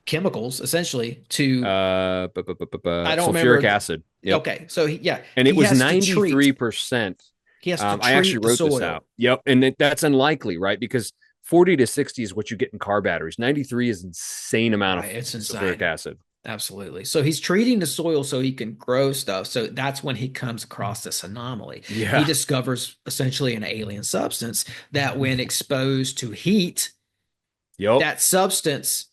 chemicals essentially to, I don't Sulfuric remember. acid. Yep. Okay, so And it he was has to treat 93%. he has to I actually treat the wrote this soil. out. Yep. And that's unlikely, right? Because 40 to 60 is what you get in car batteries. 93 is insane amount Right, of it's sulfuric insane. acid. Absolutely. So he's treating the soil so he can grow stuff. So that's when he comes across this anomaly. He Yeah. discovers essentially an alien substance that, when exposed to heat, Yep. that substance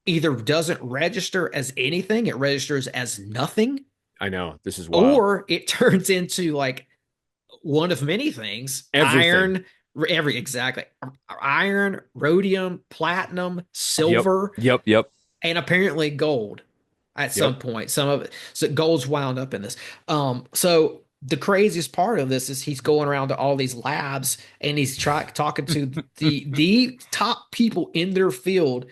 either doesn't register as anything, it registers as nothing, I know. This is wild. or it turns into like one of many things. Everything. Exactly. Iron, rhodium, platinum, silver, Yep. and apparently gold at some Yep. point. Some of it, so gold's wound up in this. So the craziest part of this is he's going around to all these labs and he's talking to the top people in their field,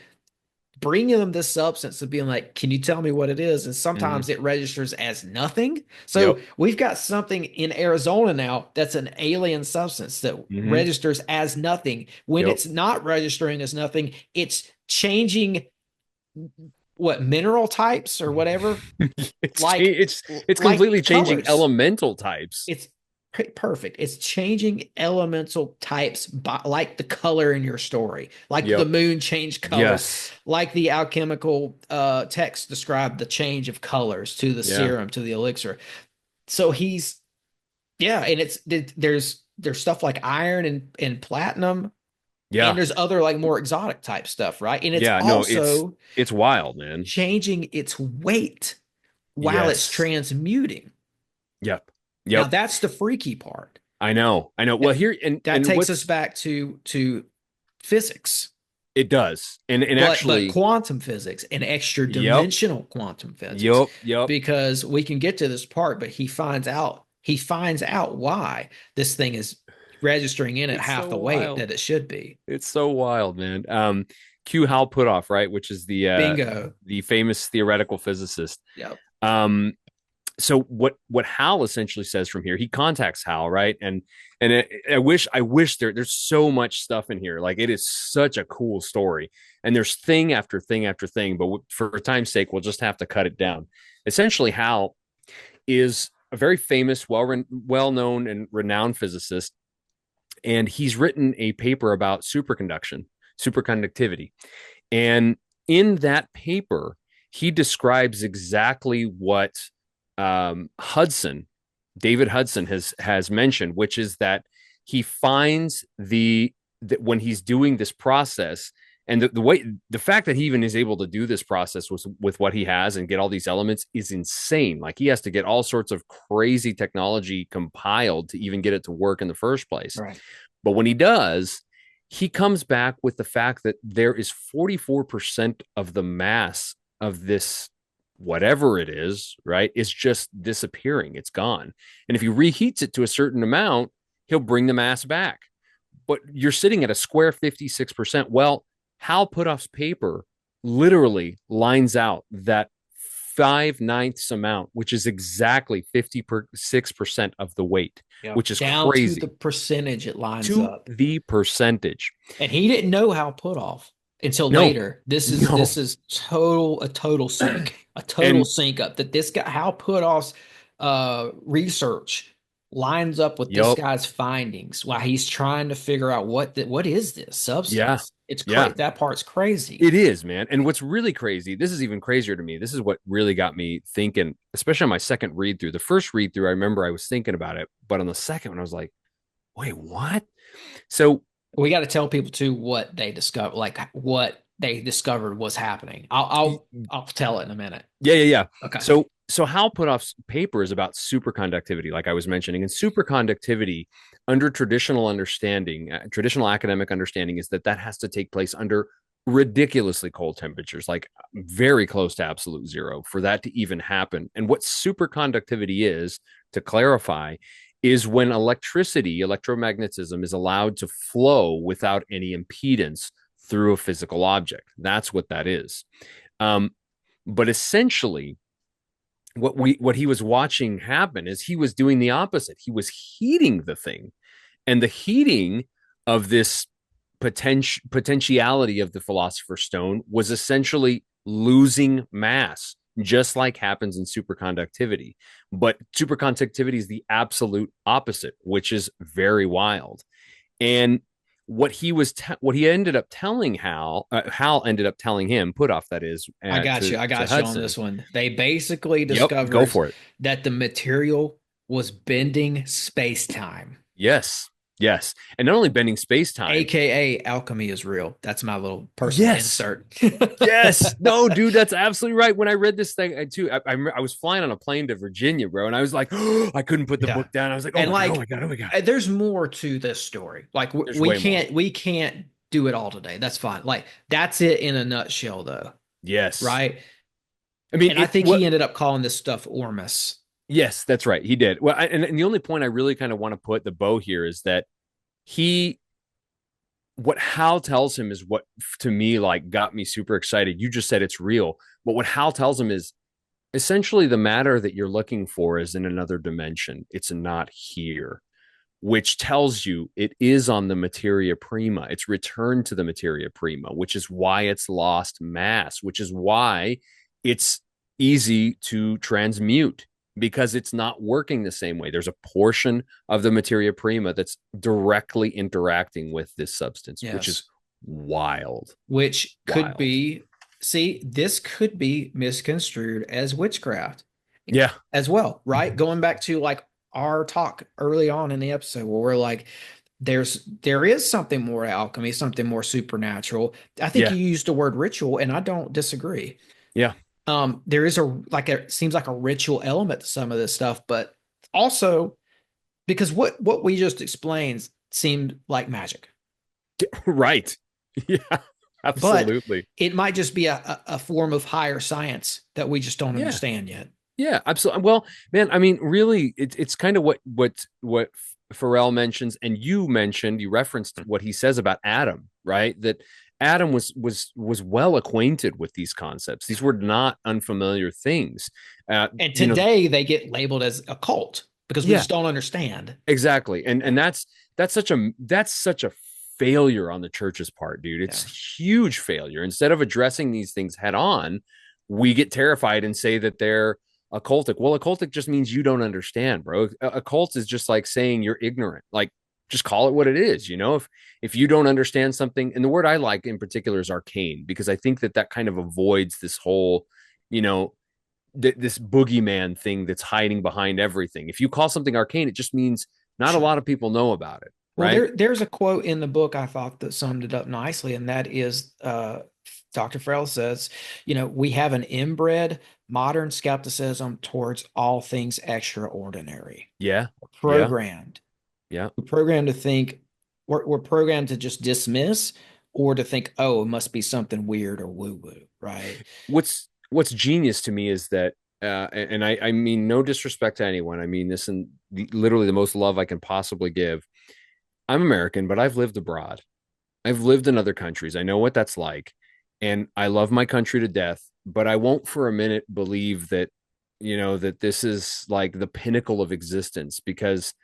bringing them this substance and being like, can you tell me what it is? And sometimes it registers as nothing. So Yep. we've got something in Arizona now that's an alien substance that registers as nothing. When Yep. it's not registering as nothing, it's changing what mineral types or whatever. It's like completely changing colors. elemental types. It's perfect. It's changing elemental types like the color in your story, like Yep. the moon changed colors, Yes. like the alchemical text described the change of colors to the serum, to the elixir. So he's, and there's stuff like iron and platinum. Yeah. And there's other like more exotic type stuff, right? And it's it's wild, man. changing its weight while it's transmuting. Yep. Now that's the freaky part. I know. Well, here that takes us back to physics. It does, and actually, but quantum physics and extra dimensional quantum physics. Yep. Because we can get to this part, but he finds out why this thing is registering in at half the weight that it should be. It's so wild, man. Q Hal Puthoff, right, which is the bingo, the famous theoretical physicist. Yep. So what Hal essentially says from here, he contacts Hal, right? And I wish there's so much stuff in here. Like, it is such a cool story. And there's thing after thing after thing, but for time's sake, we'll just have to cut it down. Essentially, Hal is a very famous, well-known and renowned physicist. And he's written a paper about superconductivity. And in that paper, he describes exactly what David Hudson has mentioned, which is that he finds that when he's doing this process, and the fact that he even is able to do this process with what he has and get all these elements is insane. Like, he has to get all sorts of crazy technology compiled to even get it to work in the first place. Right. But when he does, he comes back with the fact that there is 44% of the mass of this, whatever it is, right, is just disappearing. It's gone. And if he reheats it to a certain amount, he'll bring the mass back. But you're sitting at a square 56%. Well, Hal Puthoff's paper literally lines out that 5/9 amount, which is exactly 56% of the weight, which is down crazy. To the percentage it lines to up. The percentage. And he didn't know Hal Puthoff until later. This is a total sync, sync up that this guy Hal Puthoff's research lines up with this guy's findings while he's trying to figure out what is this substance. Yeah. It's crazy. That part's crazy. It is, man. And what's really crazy, this is even crazier to me. This is what really got me thinking, especially on my second read through. The first read through, I remember I was thinking about it, but on the second one, I was like, wait, what? So we got to tell people too what they discovered, like what they discovered was happening. I'll tell it in a minute. Yeah. Okay. So Hal Puthoff's paper is about superconductivity, like I was mentioning, and superconductivity under traditional academic understanding is that has to take place under ridiculously cold temperatures, like very close to absolute zero, for that to even happen. And what superconductivity is, to clarify, is when electromagnetism is allowed to flow without any impedance through a physical object. That's what that is. But essentially, what he was watching happen is he was doing the opposite. He was heating the thing. And the heating of this potentiality of the Philosopher's Stone was essentially losing mass, just like happens in superconductivity. But superconductivity is the absolute opposite, which is very wild. And what he ended up telling Hal ended up telling him, Puthoff, that is, I got you. to I got you on Hudson. this one. They basically Yep, go discovered for it. that the material was bending space time. Yes, yes, and not only bending space time, AKA alchemy is real. That's my little personal insert. Yes. No, dude, that's absolutely right. When I read this thing, I was flying on a plane to Virginia, bro, and I was like, oh, I couldn't put the book down. I was like, oh, and my like, God, oh my God, oh my God. There's more to this story. Like we can't do it all today. That's fine. Like that's it in a nutshell, though. Yes. Right. I mean, and I think he ended up calling this stuff Ormus. Yes, that's right. He did. Well, and the only point I really kind of want to put the bow here is that what Hal tells him is what to me like got me super excited. You just said it's real, but what Hal tells him is essentially the matter that you're looking for is in another dimension. It's not here, which tells you it is on the materia prima. It's returned to the materia prima, which is why it's lost mass, which is why it's easy to transmute, because it's not working the same way. There's a portion of the materia prima that's directly interacting with this substance, which is wild. Which could be, this could be misconstrued as witchcraft. Yeah. As well, right? Going back to like our talk early on in the episode where we're like, there is something more alchemy, something more supernatural. I think you used the word ritual, and I don't disagree. Yeah. There is seems like a ritual element to some of this stuff, but also because what we just explained seemed like magic. Right. Yeah, absolutely. But it might just be a form of higher science that we just don't understand yet. Yeah, absolutely. Well, man, I mean, really, it's kind of what Farrell mentions, and you referenced what he says about Adam, right? That Adam was well acquainted with these concepts. These were not unfamiliar things. And today they get labeled as a cult because we just don't understand. Exactly. And that's such a failure on the church's part, dude. It's a huge failure. Instead of addressing these things head on, we get terrified and say that they're occultic. Well, occultic just means you don't understand, bro. A cult is just like saying you're ignorant. Like, just call it what it is. If you don't understand something, and the word I like in particular is arcane, because I think that kind of avoids this whole, this boogeyman thing that's hiding behind everything. If you call something arcane, it just means not a lot of people know about it. Right? Well, there's a quote in the book I thought that summed it up nicely, and that is Dr. Farrell says, we have an inbred modern skepticism towards all things extraordinary. Yeah. Programmed. Yeah. We're programmed to think, we're programmed to just dismiss or to think, oh, it must be something weird or woo-woo, right? What's genius to me is that, and I mean no disrespect to anyone. I mean this in literally the most love I can possibly give. I'm American, but I've lived abroad. I've lived in other countries. I know what that's like. And I love my country to death, but I won't for a minute believe that, that this is like the pinnacle of existence, because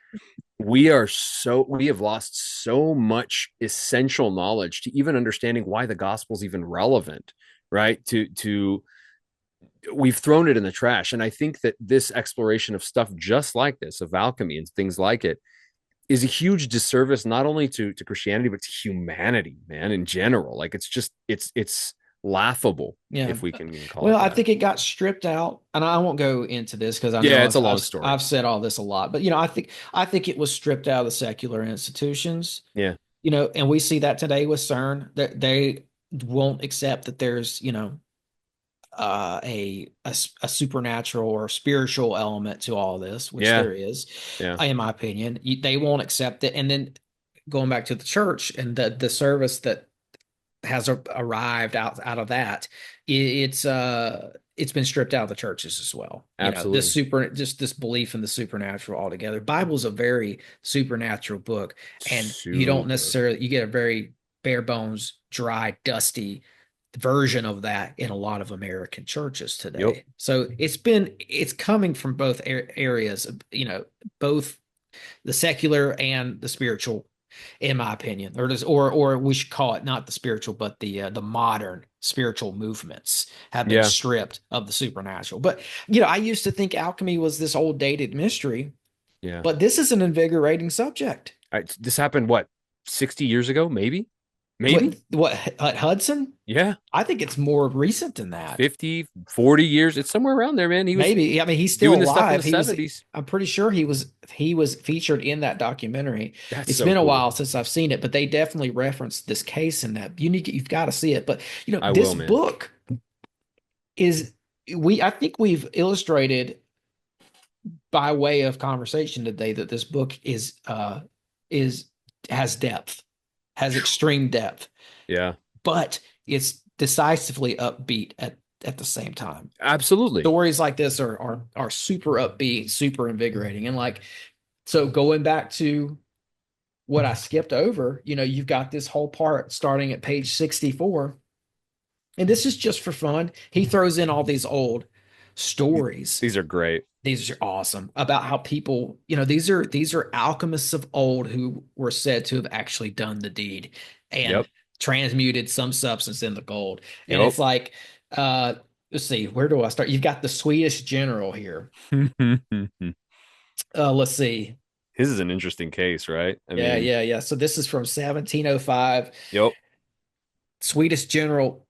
we have lost so much essential knowledge to even understanding why the gospel is even relevant, right? We've thrown it in the trash. And I think that this exploration of stuff just like this, of alchemy and things like it, is a huge disservice, not only to Christianity, but to humanity, man, in general. Like, it's laughable, if we can call it that. I think it got stripped out, and I won't go into this because I know it's a long story. I've said all this a lot, but I think it was stripped out of the secular institutions. Yeah. And we see that today with CERN, that they won't accept that there's, a supernatural or spiritual element to all this, which there is, in my opinion. They won't accept it. And then going back to the church and the service that has arrived out of that, it's been stripped out of the churches as well. Absolutely. This belief in the supernatural altogether. Bible's a very supernatural book, and you don't necessarily, you get a very bare bones, dry, dusty version of that in a lot of American churches today. So it's coming from both areas, both the secular and the spiritual, in my opinion, or we should call it not the spiritual, but the modern spiritual movements have been Yeah. stripped of the supernatural. But I used to think alchemy was this old dated mystery, Yeah. but this is an invigorating subject. This happened, what, 60 years ago? Maybe? What Hudson? Yeah. I think it's more recent than that. 50, 40 years. It's somewhere around there, man. He was Maybe. I mean, he's still doing this stuff in alive. the 70s. I'm pretty sure he was featured in that documentary. That's It's so been a cool. while since I've seen it, but they definitely referenced this case in that. You've got to see it. But I this will, man. book is I think we've illustrated by way of conversation today that this book has depth, has extreme depth, Yeah. but it's decisively upbeat at the same time. Absolutely. Stories like this are super upbeat, super invigorating. And so going back to what I skipped over, you've got this whole part starting at page 64. And this is just for fun. He throws in all these old stories. These are great. These are awesome about how people, these are alchemists of old who were said to have actually done the deed and transmuted some substance into gold. And it's like, let's see, where do I start? You've got the Swedish general here. Let's see. His is an interesting case, right? Yeah. So this is from 1705. Yep. Swedish general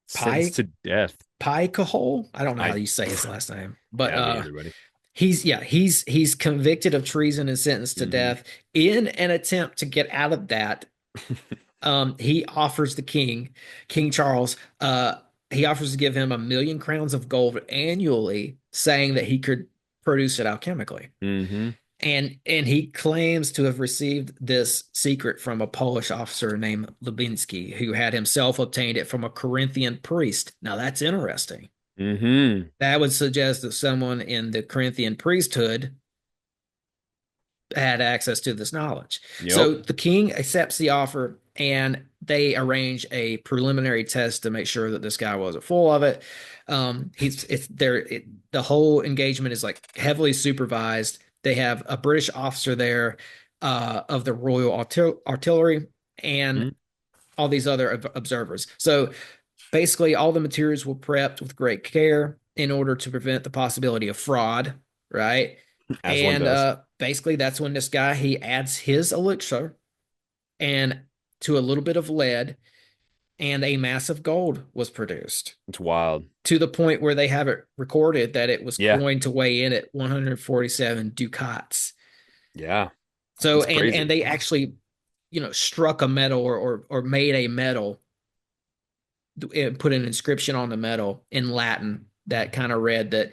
Sentenced to death. Paikahol. I don't know how you say his last name, but everybody. He's convicted of treason and sentenced to death. In an attempt to get out of that, he offers the King Charles, he offers to give him 1,000,000 crowns of gold annually, saying that he could produce it alchemically. And he claims to have received this secret from a Polish officer named Lubinsky, who had himself obtained it from a Corinthian priest. Now that's interesting. That would suggest that someone in the Corinthian priesthood had access to this knowledge. So the king accepts the offer, and they arrange a preliminary test to make sure that this guy wasn't full of it. The whole engagement is like heavily supervised. They have a British officer there of the Royal Artillery and all these other observers. So basically, all the materials were prepped with great care in order to prevent the possibility of fraud, right? And basically, that's when this guy, he adds his elixir and to a little bit of lead, and a mass of gold was produced. It's wild. To the point where they have it recorded that it was going to weigh in at 147 ducats. Yeah. So, and they actually, struck a metal or made a metal, put an inscription on the metal in Latin that kind of read that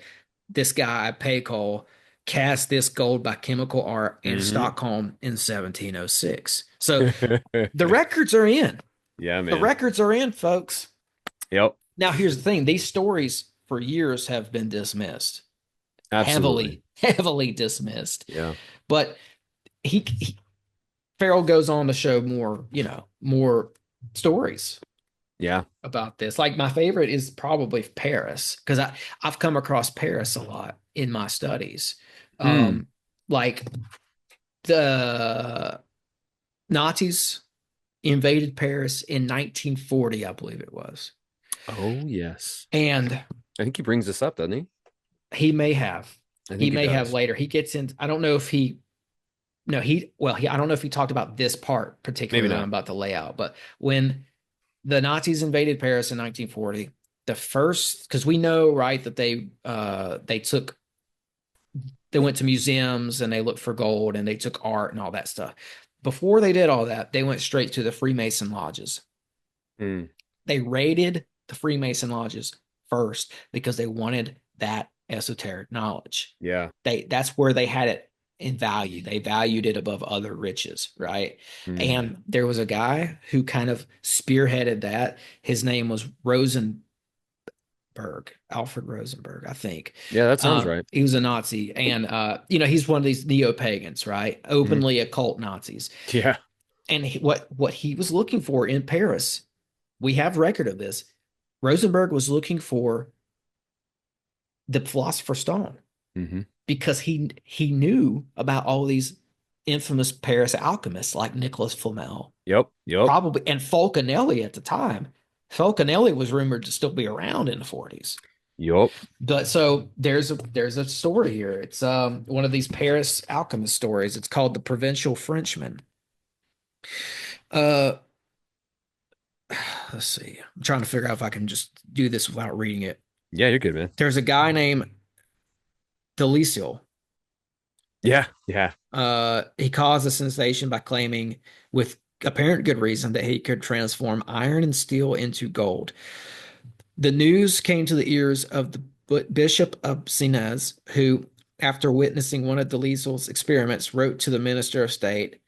this guy, Pacol, cast this gold by chemical art in Stockholm in 1706. So the records are in. Yeah, man. The records are in, folks. Yep. Now, here's the thing. These stories for years have been dismissed. Absolutely. Heavily dismissed. Yeah. But Farrell goes on to show more stories. Yeah. About this. Like my favorite is probably Paris, because I've come across Paris a lot in my studies. Like the Nazis invaded Paris in 1940, I believe it was. Oh, yes. And I think he brings this up, doesn't he? He may have. He may does. have later. He gets in. I don't know if I don't know if he talked about this part particularly about the layout, but when the Nazis invaded Paris in 1940, because we know, right, that they went to museums and they looked for gold and they took art and all that stuff. Before they did all that, they went straight to the Freemason lodges. They raided the Freemason lodges first because they wanted that esoteric knowledge. Yeah. That's where they had it in value. They valued it above other riches, right? And there was a guy who kind of spearheaded that. His name was Alfred Rosenberg, I think. Yeah, that sounds right. He was a Nazi, and he's one of these neo-pagans, right? Openly occult Nazis. Yeah. And what he was looking for in Paris, we have record of this. Rosenberg was looking for the Philosopher's Stone. Hmm. because he knew about all these infamous Paris alchemists like Nicholas Flamel, Yep. Yep. probably, and Falconelli at the time. Falconelli was rumored to still be around in the 40s. Yep. But so there's a story here. It's one of these Paris alchemist stories. It's called The Provincial Frenchman. Uh let's see. I'm trying to figure out if I can just do this without reading it. Yeah, you're good, man. There's a guy named Delisle. Yeah. Yeah. He caused a sensation by claiming, with apparent good reason, that he could transform iron and steel into gold. The news came to the ears of the Bishop of Senez, who, after witnessing one of Delisle's experiments, wrote to the Minister of State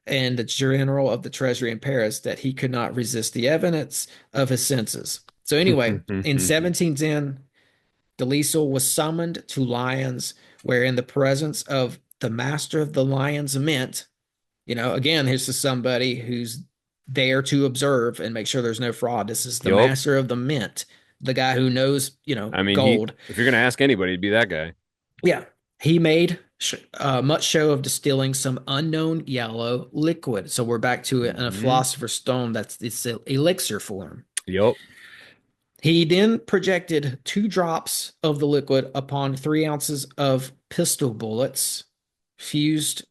and the General of the Treasury in Paris that he could not resist the evidence of his senses. So anyway, in 1710, Delisle was summoned to Lyons, where in the presence of the master of the Lyons Mint, again, this is somebody who's there to observe and make sure there's no fraud. This is the Yup. master of the mint, the guy who knows, I mean, gold. if you're gonna ask anybody, it'd be that guy. Yeah. He made much show of distilling some unknown yellow liquid. So we're back to it in a philosopher's stone. That's its elixir form. Yep. He then projected 2 drops of the liquid upon 3 ounces of pistol bullets fused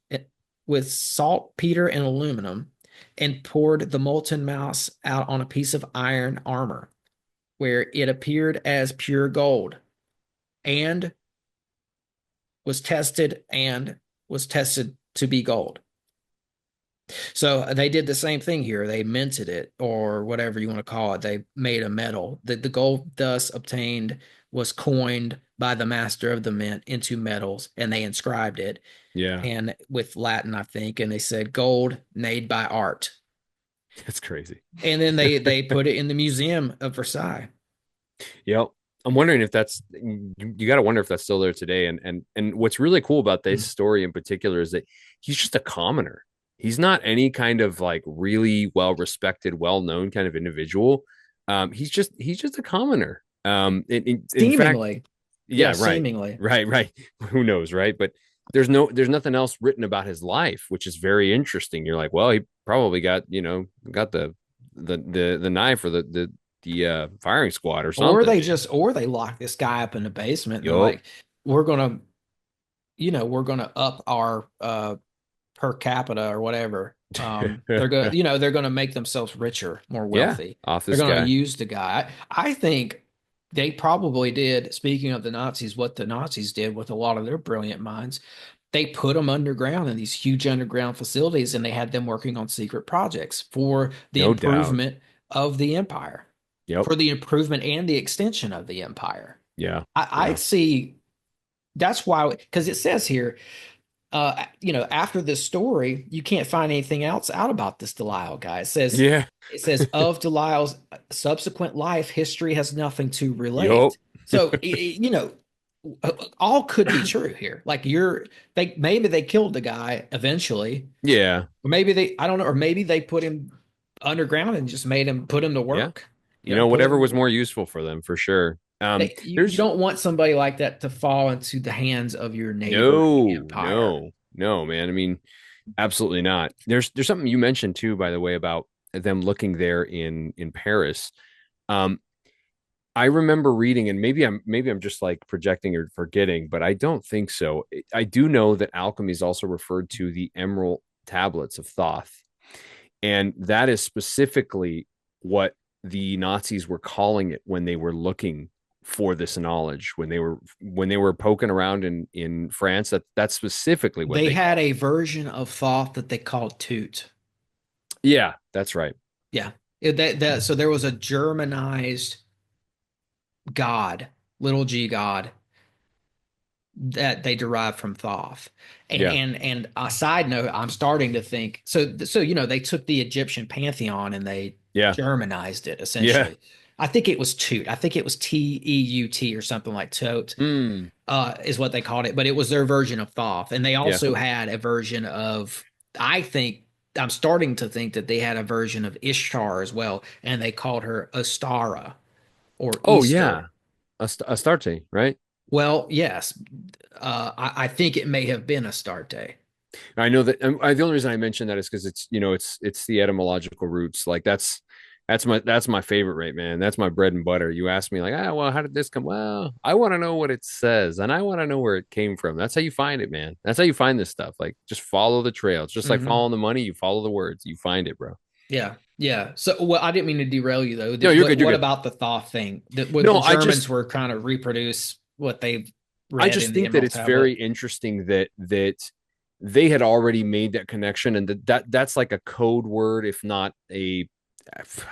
with saltpeter and aluminum, and poured the molten mass out on a piece of iron armor, where it appeared as pure gold, and was tested to be gold. So they did the same thing here. They minted it, or whatever you want to call it. They made a metal. The gold thus obtained was coined by the master of the mint into metals, and they inscribed it. Yeah. And with Latin, I think, and they said gold made by art. That's crazy. And then they put it in the Museum of Versailles. Yep. I'm wondering if that's you got to wonder if that's still there today. And what's really cool about this story in particular is that he's just a commoner. He's not any kind of like really well respected, well known kind of individual. He's just a commoner. In fact, yeah, right, seemingly. right. Who knows, right? But there's nothing else written about his life, which is very interesting. You're like, well, he probably got the knife or the firing squad or something. Or they lock this guy up in the basement. And like, we're gonna up our per capita or whatever. They're gonna make themselves richer, more wealthy. Off this they're gonna guy. use the guy. I think they probably did. Speaking of the Nazis, what the Nazis did with a lot of their brilliant minds, they put them underground in these huge underground facilities, and they had them working on secret projects for the improvement of the empire. Yep. For the improvement and the extension of the empire. Yeah. I see. That's why, because it says here, after this story, you can't find anything else out about this Delisle guy. It says, of Delisle's subsequent life, history has nothing to relate. Yep. So, all could be true here. Like maybe they killed the guy eventually. Yeah. Or maybe I don't know, or maybe they put him underground and just put him to work. Yeah. Whatever was more useful for them, for sure. You don't want somebody like that to fall into the hands of your neighboring empire. No, man. I mean, absolutely not. There's something you mentioned too, by the way, about them looking there in Paris. I remember reading, and maybe I'm just like projecting or forgetting, but I don't think so. I do know that alchemy is also referred to the emerald tablets of Thoth, and that is specifically what the Nazis were calling it when they were looking for this knowledge, when they were poking around in France. That's specifically what they had a version of Thoth that they called Toot. Yeah, that's right. Yeah, so there was a Germanized god, little g god, that they derived from Thoth. And a side note, I'm starting to think so they took the Egyptian pantheon and they Germanized it essentially. Yeah. I think it was Toot. I think it was Teut or something like Tote, is what they called it. But it was their version of Thoth. And they also had a version of, I'm starting to think that they had a version of Ishtar as well. And they called her Ostara or Easter. Astarte, right? Well, yes. I think it may have been Astarte. I know that the only reason I mentioned that is because it's the etymological roots. Like that's my favorite, right, man. That's my bread and butter. You ask me like, well, how did this come? Well, I want to know what it says, and I want to know where it came from. That's how you find it, man. That's how you find this stuff. Like, just follow the trail. It's just like Hmm. following the money. You follow the words. You find it, bro. Yeah, yeah. So, well, I didn't mean to derail you though. No, you're good. You're What good. about the Thoth thing? That what No, the I Germans just were trying to reproduce what they've I read just in the think that Emerald it's very Tablet. interesting that they had already made that connection, and that's like a code word, if not a,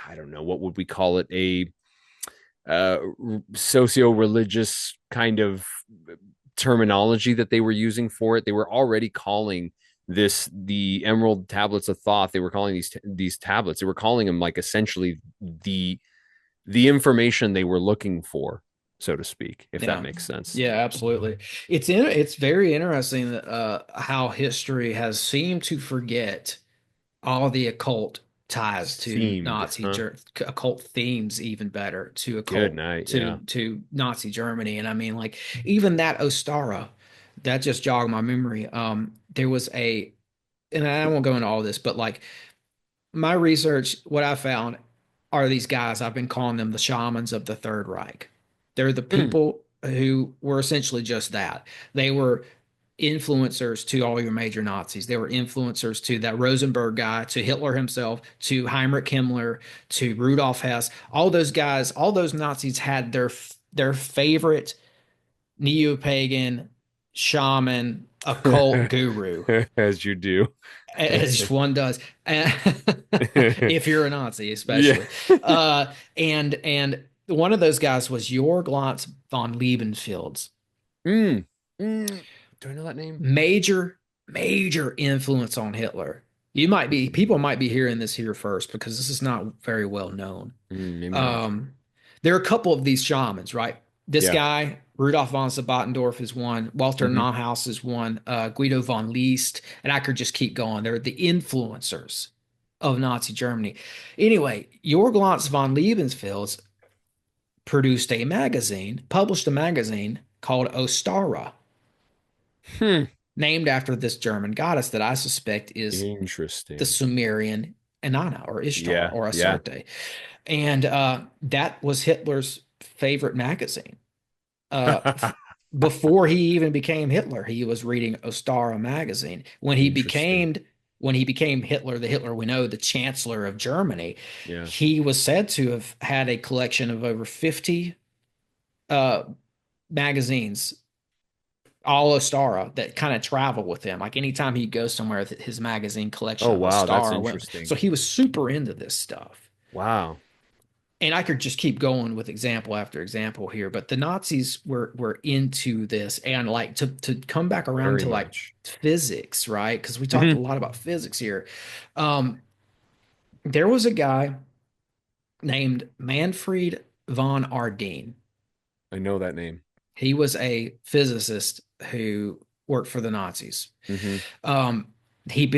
I don't know, what would we call it, a uh, socio-religious kind of terminology that they were using for it. They were already calling this the Emerald Tablets of Thoth. They were calling these tablets. They were calling them like essentially the information they were looking for, so to speak, if that Yeah. makes sense. Yeah, absolutely. It's very interesting that how history has seemed to forget all the occult ties to Themed, Nazi huh? occult themes, even better to Good occult night. Yeah. to Nazi Germany. And I mean, like even that Ostara, that just jogged my memory. There was a, and I won't go into all this, but like my research, what I found are these guys, I've been calling them the shamans of the Third Reich. They're the Hmm. people who were essentially just that. They were influencers to all your major Nazis. They were influencers to that Rosenberg guy, to Hitler himself, to Heinrich Himmler, to Rudolf Hess. All those guys, all those Nazis had their favorite neo-pagan shaman occult guru, As you do. as one does. If you're a Nazi, Yeah. especially. And one of those guys was Jorg Lotz von Liebenfels. Mm. Mm. Do I know that name? Major influence on Hitler. People might be hearing this here first because this is not very well known. Maybe not. Um, there are a couple of these shamans, right? This Yeah. guy, Rudolf von Sabbatendorf, is one. Walter Hmm. Nauhaus is one. Guido von List, and I could just keep going. They're the influencers of Nazi Germany. Anyway, Jorg Lotz von Lebensfels published a magazine called Ostara, Hmm. named after this German goddess that I suspect is the Interesting. Sumerian Inanna or Ishtar Yeah. or Yeah. Astarte. And that was Hitler's favorite magazine. Uh, Before he even became Hitler, he was reading Ostara magazine. Interesting. When he became Hitler, the Hitler we know, the Chancellor of Germany, Yeah. he was said to have had a collection of over 50 uh, magazines, all Ostara, that kind of travel with him. Like anytime he'd go somewhere, his magazine collection Oh of wow, that's Ostara went. interesting. So he was super into this stuff. Wow. And I could just keep going with example after example here, but the Nazis were into this, and like to come back around Very to like much. physics, right? Because we talked a Hmm. lot about physics here. Um, there was a guy named Manfred von Ardeen. I know that name. He was a physicist who worked for the Nazis. Hmm. Um,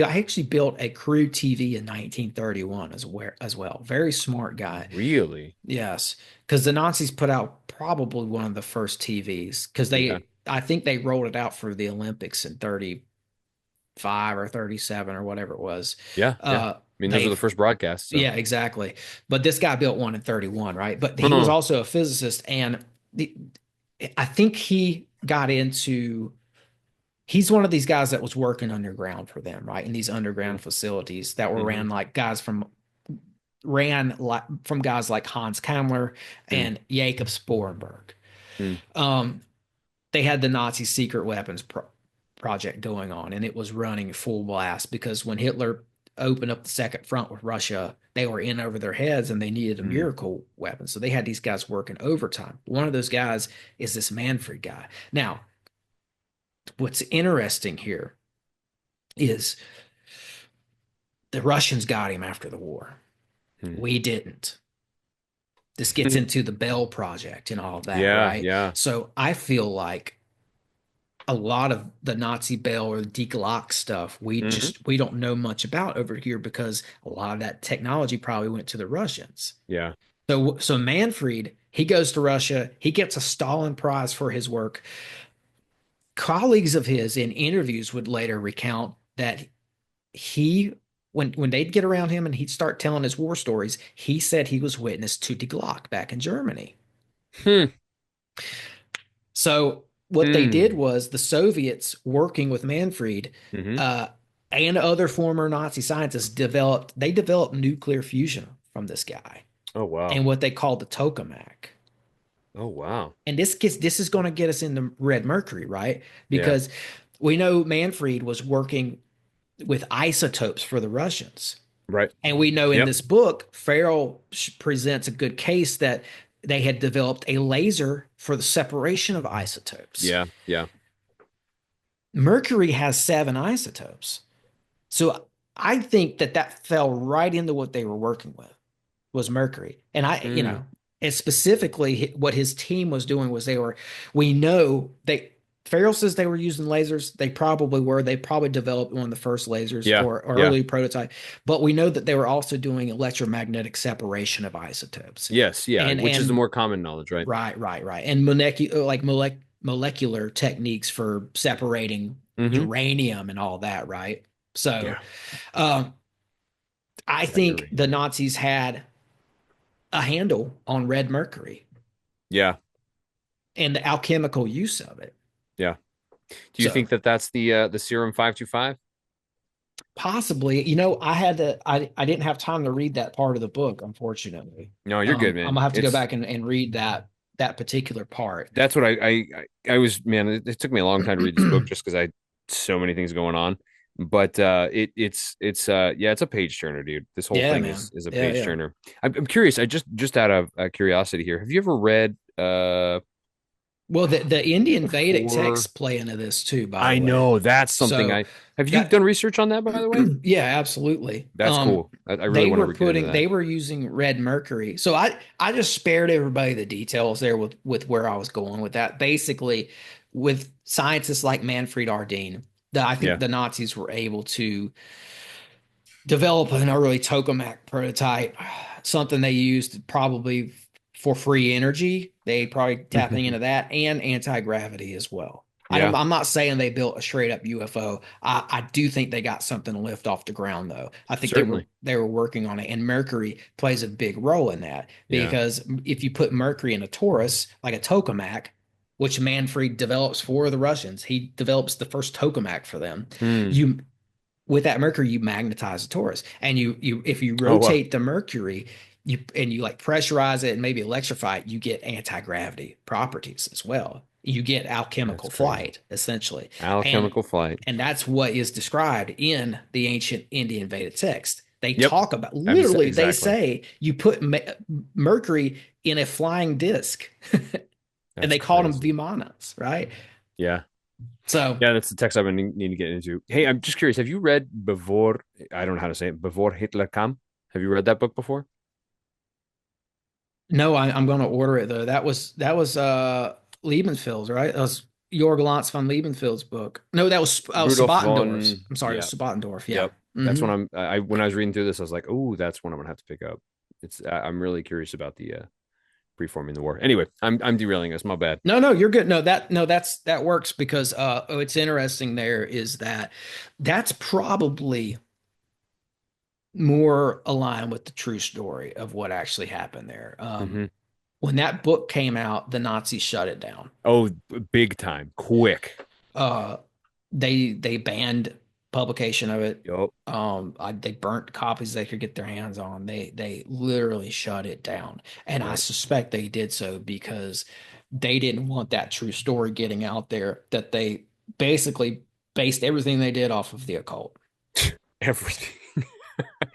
actually built a crude TV in 1931 as well. Very smart guy. Really? Yes, because the Nazis put out probably one of the first TVs because Yeah. I think they rolled it out for the Olympics in 35 or 37 or whatever it was. Yeah. Yeah. I mean, those are They, the first broadcasts. So. yeah, exactly. But this guy built one in 31, right? But he was Huh. also a physicist, and the, I think he's one of these guys that was working underground for them, right? In these underground facilities that were Mm-hmm. ran like from guys like Hans Kammler and Jacob Sporenberg. Mm-hmm. Um, they had the Nazi secret weapons project going on, and it was running full blast because when Hitler opened up the second front with Russia, they were in over their heads and they needed a Mm-hmm. miracle weapon. So they had these guys working overtime. One of those guys is this Manfred guy. Now, what's interesting here is the Russians got him after the war. We didn't. This gets into the Bell Project and all of that, Yeah. right? Yeah. So I feel like a lot of the Nazi Bell or Die Glock stuff, Hmm. we don't know much about over here because a lot of that technology probably went to the Russians. Yeah. So Manfred, He goes to Russia. He gets a Stalin Prize for his work. Colleagues of his in interviews would later recount that he, when they'd get around him and he'd start telling his war stories, he said he was witness to Die Glock back in Germany. Hmm. So what they did was the Soviets, working with Manfred, Mm-hmm. And other former Nazi scientists, developed nuclear fusion from this guy Oh wow. and what they called the tokamak. Oh wow. And this is going to get us into red mercury, right? Yeah. Because we know Manfred was working with isotopes for the Russians. Right. And we know in Yep. this book, Farrell presents a good case that they had developed a laser for the separation of isotopes. Yeah. Yeah. Mercury has 7 isotopes. So I think that fell right into what they were working with, was mercury. And and specifically what his team was doing was we know Farrell says they were using lasers. They probably were. They probably developed one of the first lasers Yeah. or Yeah. early prototype. But we know that they were also doing electromagnetic separation of isotopes. Yes. Yeah. Which is the And more common knowledge, right? right. And molecular techniques for separating Mm-hmm. uranium and all that, right? So Yeah. I think the Nazis had a handle on red mercury Yeah. and the alchemical use of it. Yeah. Do you think that that's the serum 525? Possibly, I didn't have time to read that part of the book, unfortunately. No, you're good, man. I'm gonna have to go back and read that particular part. That's what I was, man. It took me a long time to read this book just because I had so many things going on. But it's a page turner, dude. This whole thing man. is a page turner. I'm curious. I just out of curiosity here, have you ever read Well, the Indian Vedic texts play into this too, by the way. I know that's something So have you done research on that, by the way? yeah, absolutely. That's cool. I really want to get into that. They were using red mercury. So I just spared everybody the details there with where I was going with that. Basically, with scientists like Manfred Ardeen, I think the Nazis were able to develop an early tokamak prototype, something they used probably for free energy. They probably tapping into that and anti-gravity as well. Yeah. I'm not saying they built a straight up UFO. I do think they got something to lift off the ground, though. I think they were working on it, and Mercury plays a big role in that because if you put Mercury in a torus, like a tokamak, which Manfred develops for the Russians, he develops the first tokamak for them. With that Mercury, you magnetize a torus, and if you rotate the Mercury, you like pressurize it and maybe electrify it, you get anti-gravity properties as well. You get alchemical flight, essentially. Alchemical flight. And that's what is described in the ancient Indian Vedic text. They talk about, literally, they say you put Mercury in a flying disc. And they called them Vimanas, right? Yeah. So yeah, that's the text I've been needing to get into. Hey, I'm just curious. Have you read Bevor, I don't know how to say it, Bevor Hitler kam? Have you read that book before? No, I'm going to order it though. That was Lebensfield's, right? That was Jorg Lantz von Lebensfield's book. No, that was Spattendorf's. I'm sorry, Spattendorf. Yeah. Yep. That's when when I was reading through this, I was like, oh, that's one I'm gonna have to pick up. I'm really curious about the preforming the war. Anyway, I'm derailing us. My bad. No, you're good. That works because what's interesting there is that's probably more aligned with the true story of what actually happened there. When that book came out, the Nazis shut it down. Oh, big time, quick. They banned publication of it. Yep. They burnt copies they could get their hands on. They literally shut it down, and I suspect they did so because they didn't want that true story getting out there. That they basically based everything they did off of the occult. Everything.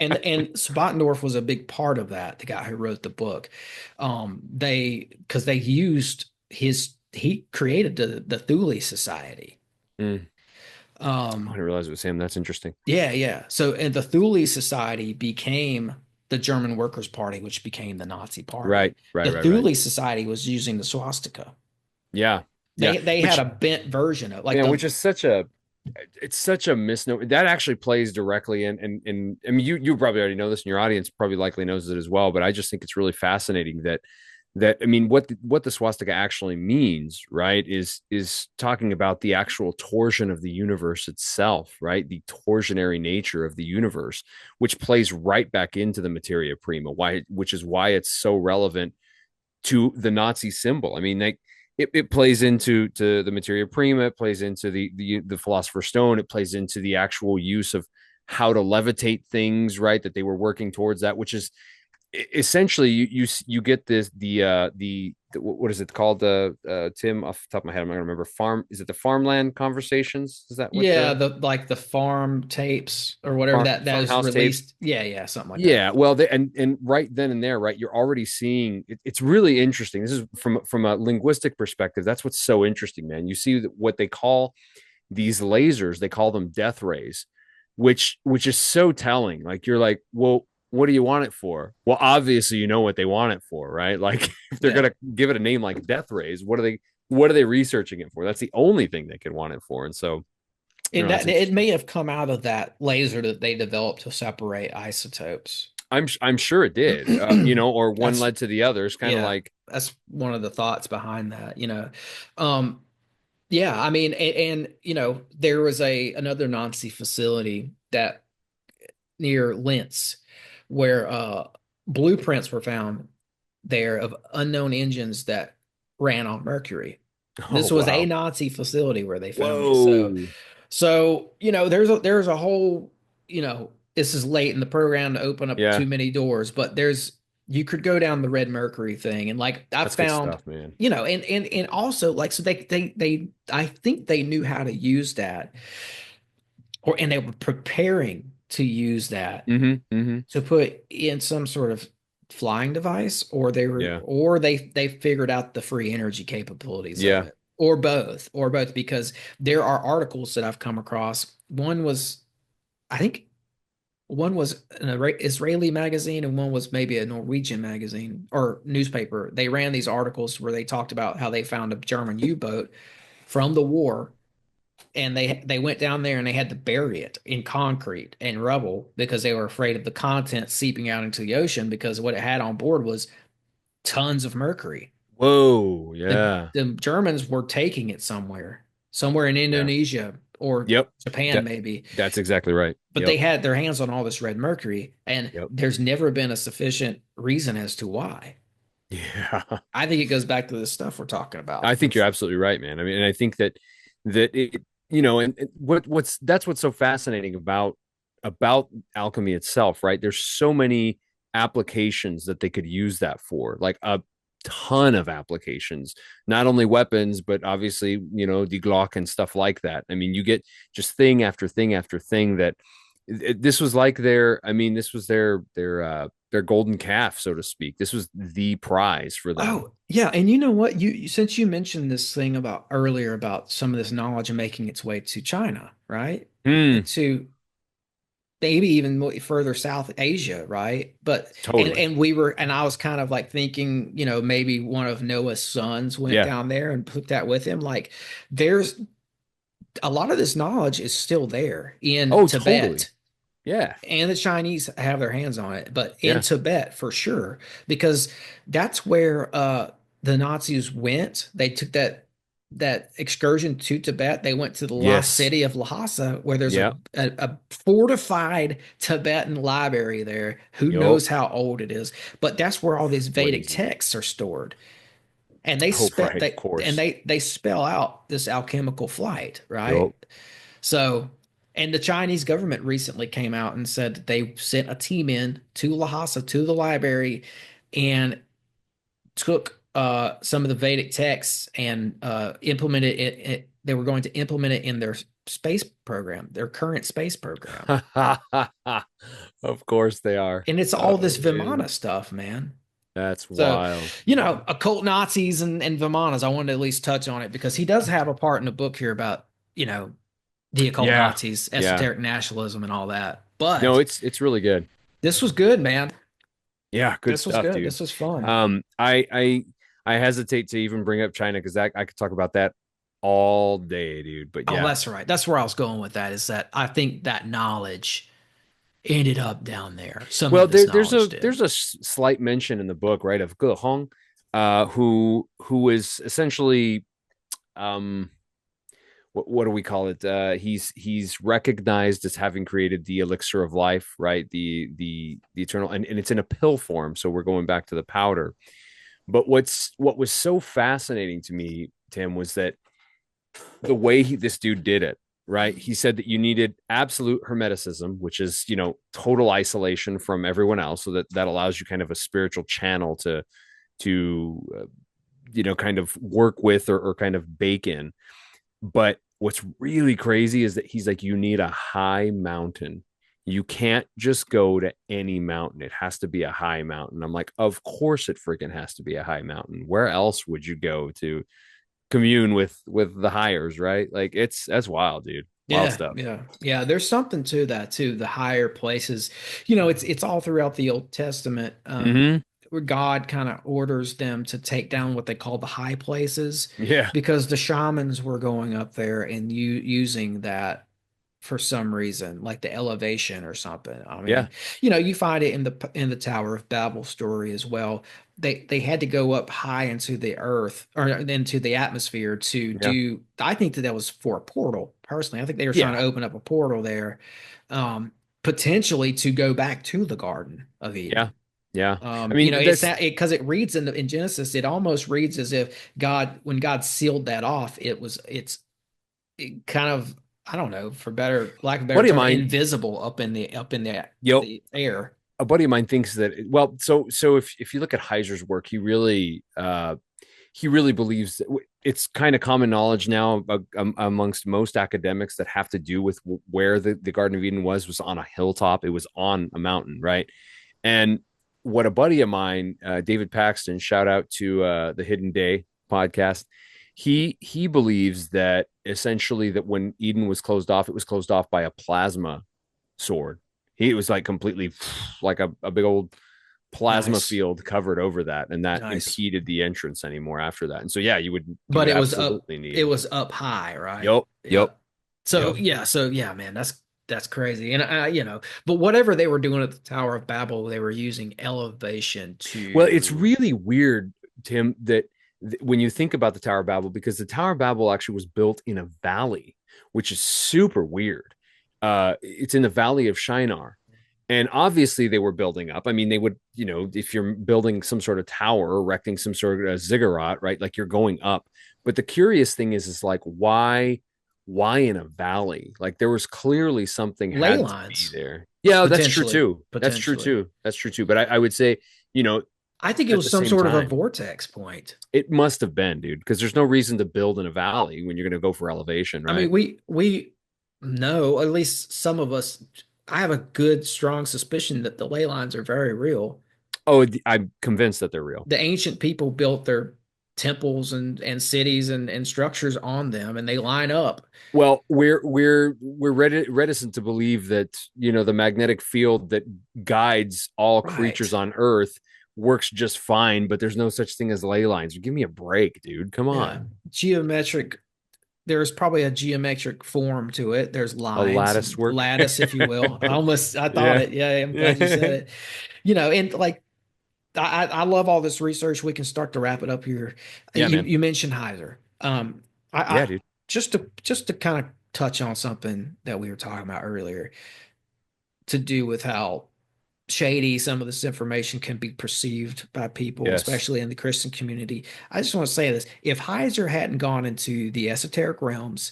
and Spattendorf was a big part of that. The guy who wrote the book, because they used he created the Thule Society. I didn't realize it was him. That's interesting. Yeah. So, and the Thule Society became the German Workers' Party, which became the Nazi Party. Right. The Thule Society was using the swastika. Yeah. They had a bent version of which is such a misnomer. That actually plays directly in I mean, you probably already know this, and your audience probably likely knows it as well, but I just think it's really fascinating that that, I mean, what the swastika actually means, right, is talking about the actual torsion of the universe itself, right? The torsionary nature of the universe, which plays right back into the materia prima, which is why it's so relevant to the Nazi symbol. I mean, like it plays into the materia prima, it plays into the philosopher's stone, it plays into the actual use of how to levitate things, right? That they were working towards that, which is essentially you get this the what is it called, Tim, off the top of my head I'm not gonna remember. Is it the farmland conversations, is that what Yeah, the the like the farm tapes or whatever that was farmhouse tapes? released. Yeah, yeah, something like that. Yeah, well, and right then and there, right, you're already seeing it's really interesting. This is from a linguistic perspective. That's what's so interesting, man. You see what they call these lasers, they call them death rays, which is so telling. Like, you're like, well, what do you want it for? Well, obviously you know what they want it for, right? Like, if they're Yeah. gonna give it a name like death rays, what are they researching it for? That's the only thing they could want it for. And so, you And know, that's that it interesting. may have come out of that laser that they developed to separate isotopes. I'm sure it did, or one That's led to the other. It's kind of yeah, like, that's one of the thoughts behind that. Um, yeah, I mean, and there was another Nazi facility that near Linz where blueprints were found there of unknown engines that ran on mercury. oh This was a wow, Nazi facility where they found these. So, whoa, so there's a whole, this is late in the program to open up yeah, too many doors, but you could go down the red mercury thing, and like I that's good found, stuff, man. and also like so they I think they knew how to use that, and they were preparing to use that Mm-hmm. to put in some sort of flying device, Yeah, or they figured out the free energy capabilities of yeah. it, or both, because there are articles that I've come across. One was, I think, one was an Israeli magazine, and one was maybe a Norwegian magazine or newspaper. They ran these articles where they talked about how they found a German U-boat from the war, and they went down there and they had to bury it in concrete and rubble because they were afraid of the content seeping out into the ocean, because what it had on board was tons of mercury. Whoa, The yeah, the Germans were taking it somewhere in yeah. Indonesia or Yep. Japan That maybe, that's exactly right. but they Yep. had their hands on all this red mercury, and Yep. there's never been a sufficient reason as to why. Yeah. I think it goes back to the stuff we're talking about I think with. you're absolutely right, man. I mean, and I think that it, and what's so fascinating about alchemy itself, right? There's so many applications that they could use that for, like a ton of applications, not only weapons, but obviously, the Glock and stuff like that. I mean, you get just thing after thing after thing that this was like this was their golden calf, so to speak. This was the prize for them. Oh, yeah, and you know what? Since you mentioned this thing about earlier about some of this knowledge making its way to China, right? Hmm. And to maybe even further south Asia, right? But Totally. and I was kind of like thinking, maybe one of Noah's sons went Yeah. down there and took that with him. Like, there's a lot of this knowledge is still there in Oh, totally. Tibet, Yeah. and the Chinese have their hands on it, but in Yeah. Tibet for sure, because that's where the Nazis went. They took that excursion to Tibet. They went to the lost Yes. city of Lhasa, where there's Yeah. a fortified Tibetan library there. Who Yup. knows how old it is? But that's where all these Vedic Crazy. texts are stored, and they Oh, spell right. Of course. they spell out this alchemical flight, right? Yup. So, and the Chinese government recently came out and said that they sent a team in to Lhasa, to the library, and took some of the Vedic texts and implemented they were going to implement it in their space program, their current space program. Of course they are. And it's all Oh this man, Vimana stuff, man. that's So, wild. occult Nazis and Vimanas, I wanted to at least touch on it because he does have a part in the book here about, the occult Yeah. Nazis, Yeah. esoteric nationalism, and all that. No, But it's really good. this was good, man. Yeah, good This was stuff, good. dude. This was fun. I hesitate to even bring up China because I could talk about that all day, dude. But Oh, yeah. that's right. That's where I was going with that, is that I think that knowledge ended up down there. Some Well, of this there's knowledge a did. slight mention in the book, right, of Ge Hong. who is essentially um what do we call it? He's recognized as having created the elixir of life, right? The eternal, and it's in a pill form. So we're going back to the powder. But what was so fascinating to me, Tim, was that the way this dude did it, right? He said that you needed absolute hermeticism, which is, total isolation from everyone else, so that allows you kind of a spiritual channel to kind of work with or kind of bake in. But what's really crazy is that he's like, you need a high mountain. You can't just go to any mountain. It has to be a high mountain. I'm like, of course it freaking has to be a high mountain. Where else would you go to commune with the hires, right? Like that's wild, dude. Wild Yeah, stuff. yeah. There's something to that too. The higher places, it's all throughout the Old Testament, Mm-hmm. where God kind of orders them to take down what they call the high places, Yeah. because the shamans were going up there and using that for some reason, like the elevation or something. I Yeah. mean, you find it in the Tower of Babel story as well. They had to go up high into the earth or into the atmosphere to Yeah. do. I think that was for a portal. Personally, I think they were trying Yeah. to open up a portal there, um, potentially to go back to the Garden of Yeah. Eden. Yeah. I mean, It's that's that because it reads in Genesis, it almost reads as if when God sealed that off, it kind of, I don't know, for better lack of a a better buddy of term, mine. invisible up in Yo, the air. a buddy of mine thinks that, well, so if you look at Heiser's work, he really believes that it's kind of common knowledge now amongst most academics that have to do with where the Garden of Eden was on a hilltop. It was on a mountain, right? And what a buddy of mine, David Paxton, shout out to the Hidden Day podcast. He believes that essentially that when Eden was closed off, it was closed off by a plasma sword. He was like completely like a big old plasma Nice, field covered over that, and that nice. impeded the entrance anymore after that. And so yeah, you But would it absolutely need. was up high, right? Yep. Yeah. Yep. So Yep. yeah, man, that's crazy. And but whatever they were doing at the Tower of Babel, they were using elevation Well, it's to. really weird, Tim, that when you think about the Tower of Babel, because the Tower of Babel actually was built in a valley, which is super weird. It's in the Valley of Shinar. And obviously they were building up. I mean, they would, if you're building some sort of tower, erecting some sort of a ziggurat, right? Like you're going up. But the curious thing is like, why in a valley? Like there was clearly something Ley had to be lines, there. Yeah, that's true potentially, too. That's true potentially. too. That's true too. But I would say, you know, I think it at was the some same sort of a time, vortex point. it must have been, dude, because there's no reason to build in a valley when you're going to go for elevation, I mean, right? we know, at least some of us. I have a good, strong suspicion that the ley lines are very real. Oh, I'm convinced that they're real. The ancient people built their temples and cities and structures on them, and they line up. Well, we're reticent to believe that the magnetic field that guides all creatures Right. on Earth works just fine, but there's no such thing as ley lines. Give me a break, dude. Come Yeah. on, Geometric. There's probably a geometric form to it. There's a lines lattice and work. lattice, if you will. I thought Yeah, it. Yeah, I'm glad you said yeah, it. And like I love all this research. We can start to wrap it up here. yeah, man. You mentioned Heiser. I Yeah, dude. just to kind of touch on something that we were talking about earlier, to do with how shady some of this information can be perceived by people, Yes. especially in the Christian community. I just want to say this: if Heiser hadn't gone into the esoteric realms,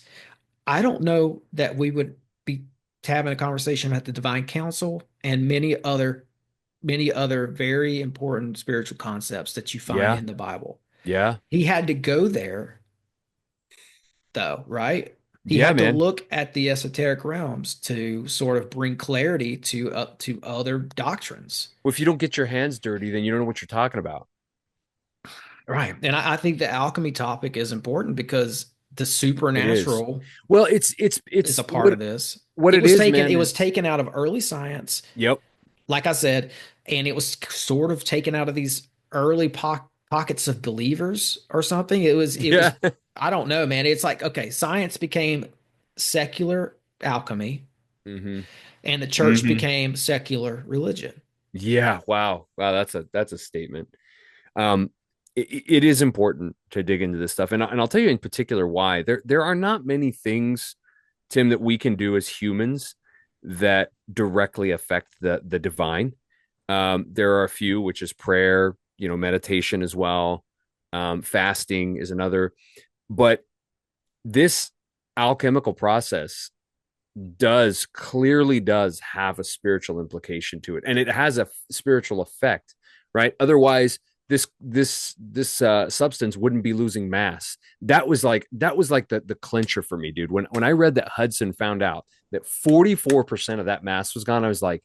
I don't know that we would be having a conversation about the divine council and many other very important spiritual concepts that you find Yeah, in the Bible. yeah, He had to go there though, right? He yeah, had to man. look at the esoteric realms to sort of bring clarity to other doctrines. Well, if you don't get your hands dirty, then you don't know what you're talking about. Right. And I think the alchemy topic is important because the It is. supernatural Well, it's is a part what of this. what It it was is, taken, man. it was Is taken out of early science, yep. like I said, and it was sort of taken out of these early pockets of believers or something. It was, Yeah. I don't know, man. It's like, okay, science became secular alchemy Mm-hmm. and the church Mm-hmm. became secular religion. Yeah. Wow. Wow. That's a statement. Um, it is important to dig into this stuff. And I'll tell you in particular why. There are not many things, Tim, that we can do as humans that directly affect the divine. There are a few, which is prayer, meditation as well. Fasting is another. But this alchemical process clearly does have a spiritual implication to it, and it has a spiritual effect, right? Otherwise, this substance wouldn't be losing mass. That was like the clincher for me, dude. When I read that Hudson found out that 44% of that mass was gone, I was like,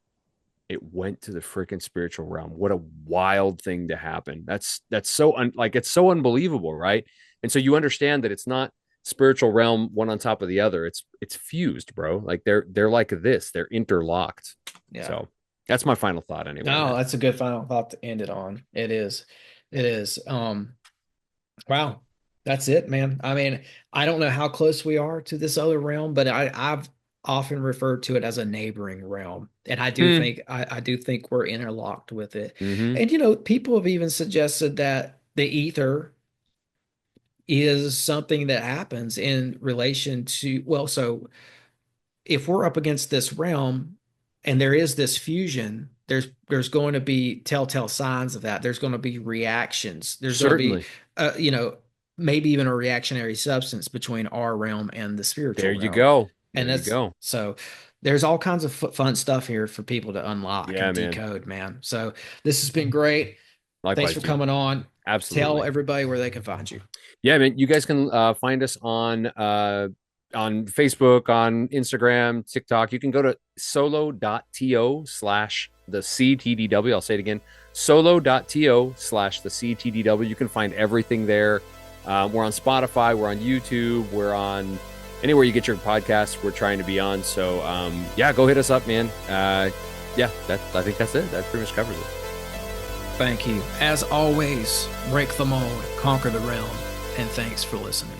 it went to the freaking spiritual realm. What a wild thing to happen. That's so it's so unbelievable, right? And so you understand that it's not spiritual realm one on top of the other. It's fused, bro. Like they're like this. They're interlocked. Yeah. So that's my final thought anyway. No, that's a good final thought to end it on. It is. Wow. That's it, man. I mean, I don't know how close we are to this other realm, but I've often referred to it as a neighboring realm. And I do think I do think we're interlocked with it. Mm-hmm. And people have even suggested that the ether is something that happens in relation to, so if we're up against this realm and there is this fusion, there's going to be telltale signs of that. There's going to be reactions. There's Certainly. going to be, maybe even a reactionary substance between our realm and the spiritual realm. There you go. And there you go. So there's all kinds of fun stuff here for people to unlock and decode, man. So this has been great. Likewise, thanks for coming on. Absolutely. Tell everybody where they can find you. Yeah, man. You guys can find us on Facebook, on Instagram, TikTok. You can go to solo.to/the-CTDW. I'll say it again. solo.to/the-CTDW. You can find everything there. We're on Spotify. We're on YouTube. We're on anywhere you get your podcasts. We're trying to be on. So, go hit us up, man. I think that's it. That pretty much covers it. Thank you. As always, break the mold, conquer the realm, and thanks for listening.